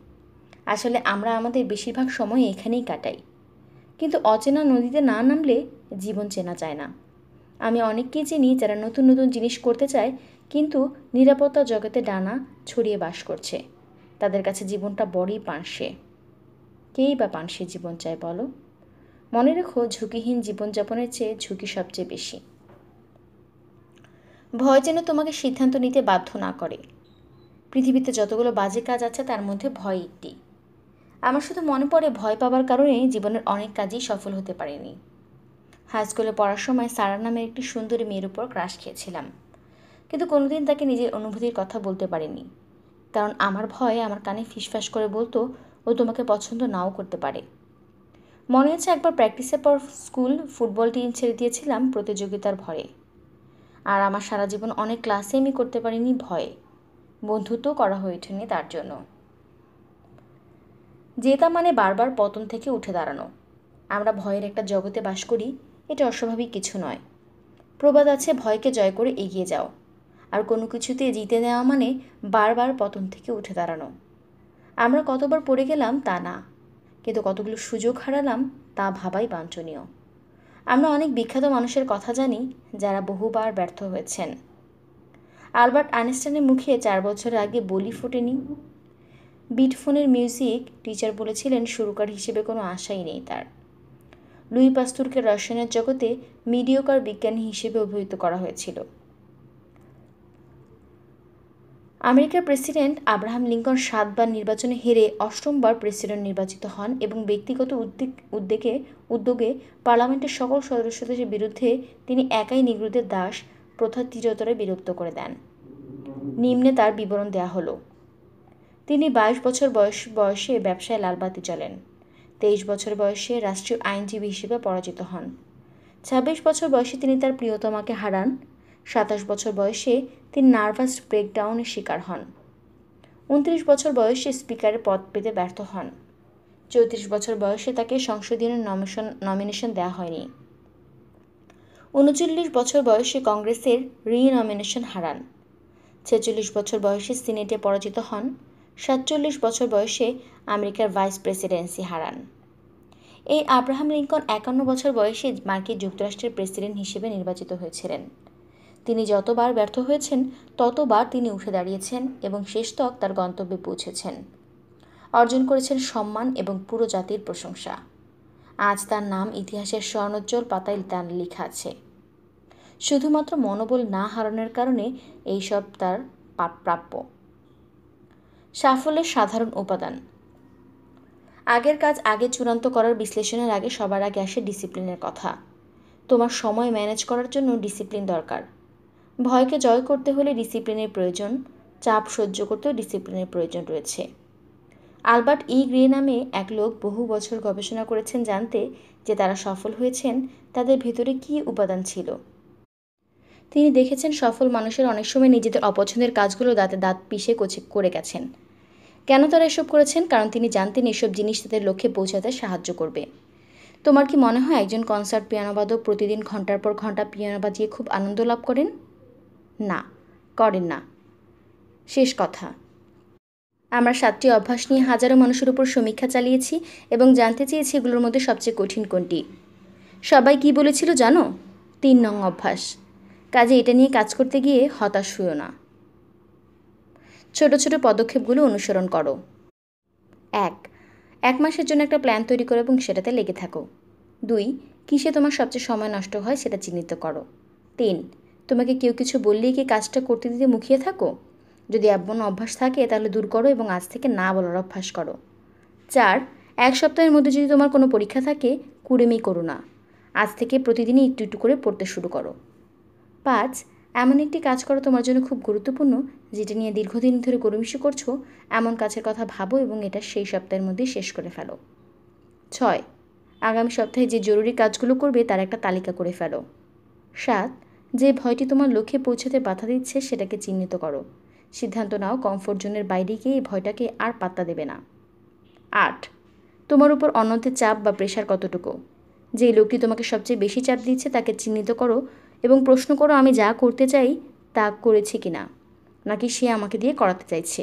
আসলে আমরা আমাদের বেশিরভাগ সময় এখানেই কাটাই। কিন্তু অচেনা নদীতে না নামলে জীবন চেনা যায় না। আমি অনেককেই চিনি যারা নতুন নতুন জিনিস করতে চায়, কিন্তু নিরাপত্তা জগতে ডানা ছড়িয়ে বাস করছে। তাদের কাছে জীবনটা বড়ই পানসে। কেই বা পানসে জীবন চায় বলো? মনে রেখো, ঝুঁকিহীন জীবনযাপনের চেয়ে ঝুঁকি সবচেয়ে বেশি। ভয় যেন তোমাকে সিদ্ধান্ত নিতে বাধ্য না করে। পৃথিবীতে যতগুলো বাজে কাজ আছে তার মধ্যে ভয় একটি। আমার শুধু মনে পড়ে ভয় পাবার কারণে জীবনের অনেক কাজই সফল হতে পারেনি। হাই স্কুলে পড়ার সময় সারা নামের একটি সুন্দরী মেয়ের উপর ক্রাশ খেয়েছিলাম, কিন্তু কোনোদিন তাকে নিজের অনুভূতির কথা বলতে পারিনি। কারণ আমার ভয় আমার কানে ফিসফাস করে বলতো, ও তোমাকে পছন্দ নাও করতে পারে। মনে আছে একবার প্র্যাকটিসের পর স্কুল ফুটবল টিম ছেড়ে দিয়েছিলাম প্রতিযোগিতার ভয়ে। আর আমার সারা জীবন অনেক ক্লাসে আমি করতে পারিনি ভয়ে। বন্ধুত্বও করা হয়ে ওঠেনি তার জন্য। জেতা মানে বারবার পতন থেকে উঠে দাঁড়ানো। আমরা ভয়ের একটা জগতে বাস করি, এটা অস্বাভাবিক কিছু নয়। প্রবাদ আছে, ভয়কে জয় করে এগিয়ে যাও। আর কোনো কিছুতে জিতে নেওয়া মানে বারবার পতন থেকে উঠে দাঁড়ানো। আমরা কতবার পড়ে গেলাম তা না, কিন্তু কতগুলো সুযোগ হারালাম তা ভাবাই বাঞ্ছনীয়। আমরা অনেক বিখ্যাত মানুষের কথা জানি যারা বহুবার ব্যর্থ হয়েছেন। আলবার্ট আইনস্টাইনের মুখে 4 বছর আগে বলি ফোটেনি। বিটফোনের মিউজিক টিচার বলেছিলেন সুরকার হিসেবে কোনো আশাই নেই তার। লুই পাস্তুরকে রসায়নের জগতে মিডিওকার বিজ্ঞানী হিসেবে অভিহিত করা হয়েছিল। আমেরিকার প্রেসিডেন্ট আব্রাহাম লিঙ্কন 7 বার নির্বাচনে হেরে 8ম প্রেসিডেন্ট নির্বাচিত হন এবং ব্যক্তিগত উদ্যোগে পার্লামেন্টের সকল সদস্যদের বিরুদ্ধে তিনি একাই নিগ্রোদের দাস প্রথা চিরতরে বিলুপ্ত করে দেন। নিম্নে তার বিবরণ দেয়া হলো। তিনি 22 বছর বয়সে ব্যবসায় লালবাতি জ্বলেন। 23 বছর বয়সে রাষ্ট্রীয় আইনজীবী হিসেবে পরাজিত হন। 26 বছর বয়সে তিনি তার প্রিয়তমাকে হারান। 27 বছর বয়সে তিনি নার্ভাস ব্রেকডাউনের শিকার হন। 29 বছর বয়সে স্পিকারের পদ পেতে ব্যর্থ হন। 34 বছর বয়সে তাকে সংসদীয় নমিনেশন দেওয়া হয়নি। 39 বছর বয়সে কংগ্রেসের রিনমিনেশন হারান। 46 বছর বয়সে সিনেটে পরাজিত হন। 47 বছর বয়সে আমেরিকার ভাইস প্রেসিডেন্সি হারান। এই আব্রাহাম লিঙ্কন 51 বছর বয়সে মার্কিন যুক্তরাষ্ট্রের প্রেসিডেন্ট হিসেবে নির্বাচিত হয়েছিলেন। তিনি যতবার ব্যর্থ হয়েছেন ততবার তিনি উঠে দাঁড়িয়েছেন এবং শেষতক তার গন্তব্যে পৌঁছেছেন। অর্জন করেছেন সম্মান এবং পুরো জাতির প্রশংসা। আজ তার নাম ইতিহাসের স্বর্ণোজ্জ্বল পাতায় তার লেখা আছে। শুধুমাত্র মনোবল না হারানোর কারণে এইসব তার প্রাপ্য। সাফল্যের সাধারণ উপাদান। আগের কাজ আগে চূড়ান্ত করার বিশ্লেষণের আগে সবার আগে আসে ডিসিপ্লিনের কথা। তোমার সময় ম্যানেজ করার জন্য ডিসিপ্লিন দরকার। ভয়কে জয় করতে হলে ডিসিপ্লিনের প্রয়োজন। চাপ সহ্য করতেও ডিসিপ্লিনের প্রয়োজন রয়েছে। আলবার্ট ই গ্রে নামে এক লোক বহু বছর গবেষণা করেছেন জানতে যে তারা সফল হয়েছেন তাদের ভেতরে কী উপাদান ছিল। তিনি দেখেছেন সফল মানুষের অনেক সময় নিজেদের অপছন্দের কাজগুলো দাঁতে দাঁত পিষে করে গেছেন। কেন তারা এসব করেছেন? কারণ তিনি জানতেন এসব জিনিস তাদের লক্ষ্যে পৌঁছাতে সাহায্য করবে। তোমার কি মনে হয় একজন কনসার্ট পিয়ানোবাদক প্রতিদিন ঘন্টার পর ঘন্টা পিয়ানো বাজিয়ে খুব আনন্দ লাভ করেন? না, করেন না। শেষ কথা, আমরা 7টি অভ্যাস নিয়ে হাজারো মানুষের উপর সমীক্ষা চালিয়েছি এবং জানতে চেয়েছি এগুলোর মধ্যে সবচেয়ে কঠিন কোনটি। সবাই কি বলেছিল জানো? 3 নং অভ্যাস। কাজে এটা নিয়ে কাজ করতে গিয়ে হতাশ হইও না। ছোট ছোট পদক্ষেপগুলো অনুসরণ করো। 1 মাসের জন্য একটা প্ল্যান তৈরি করো এবং সেটাতে লেগে থাকো। 2 কিসে তোমার সবচেয়ে সময় নষ্ট হয় সেটা চিহ্নিত করো। 3 তোমাকে কেউ কিছু বললেই কি কাজটা করতে দিতে মুখিয়ে থাকো? যদি এমন অভ্যাস থাকে তাহলে দূর করো এবং আজ থেকে না বলার অভ্যাস করো। 4 1 সপ্তাহের মধ্যে যদি তোমার কোনো পরীক্ষা থাকে কুড়েমি করো না। আজ থেকে প্রতিদিনই একটু একটু করে পড়তে শুরু করো। 5 এমন একটি কাজ করো তোমার জন্য খুব গুরুত্বপূর্ণ যেটা নিয়ে দীর্ঘদিন ধরে গড়িমসি করছো, এমন কাজের কথা ভাবো এবং এটা সেই সপ্তাহের মধ্যেই শেষ করে ফেলো। 6 আগামী সপ্তাহে যে জরুরি কাজগুলো করবে তার একটা তালিকা করে ফেলো। 7 যে ভয়টি তোমার লক্ষ্যে পৌঁছাতে বাধা দিচ্ছে সেটাকে চিহ্নিত করো। সিদ্ধান্ত নাও কমফোর্ট জোনের বাইরে গিয়ে এই ভয়টাকে আর পাত্তা দেবে না। 8 তোমার উপর অন্যদের চাপ বা প্রেশার কতটুকু? যে লোকটি তোমাকে সবচেয়ে বেশি চাপ দিচ্ছে তাকে চিহ্নিত করো এবং প্রশ্ন করো আমি যা করতে চাই তা করেছি কিনা, নাকি সে আমাকে দিয়ে করাতে চাইছে।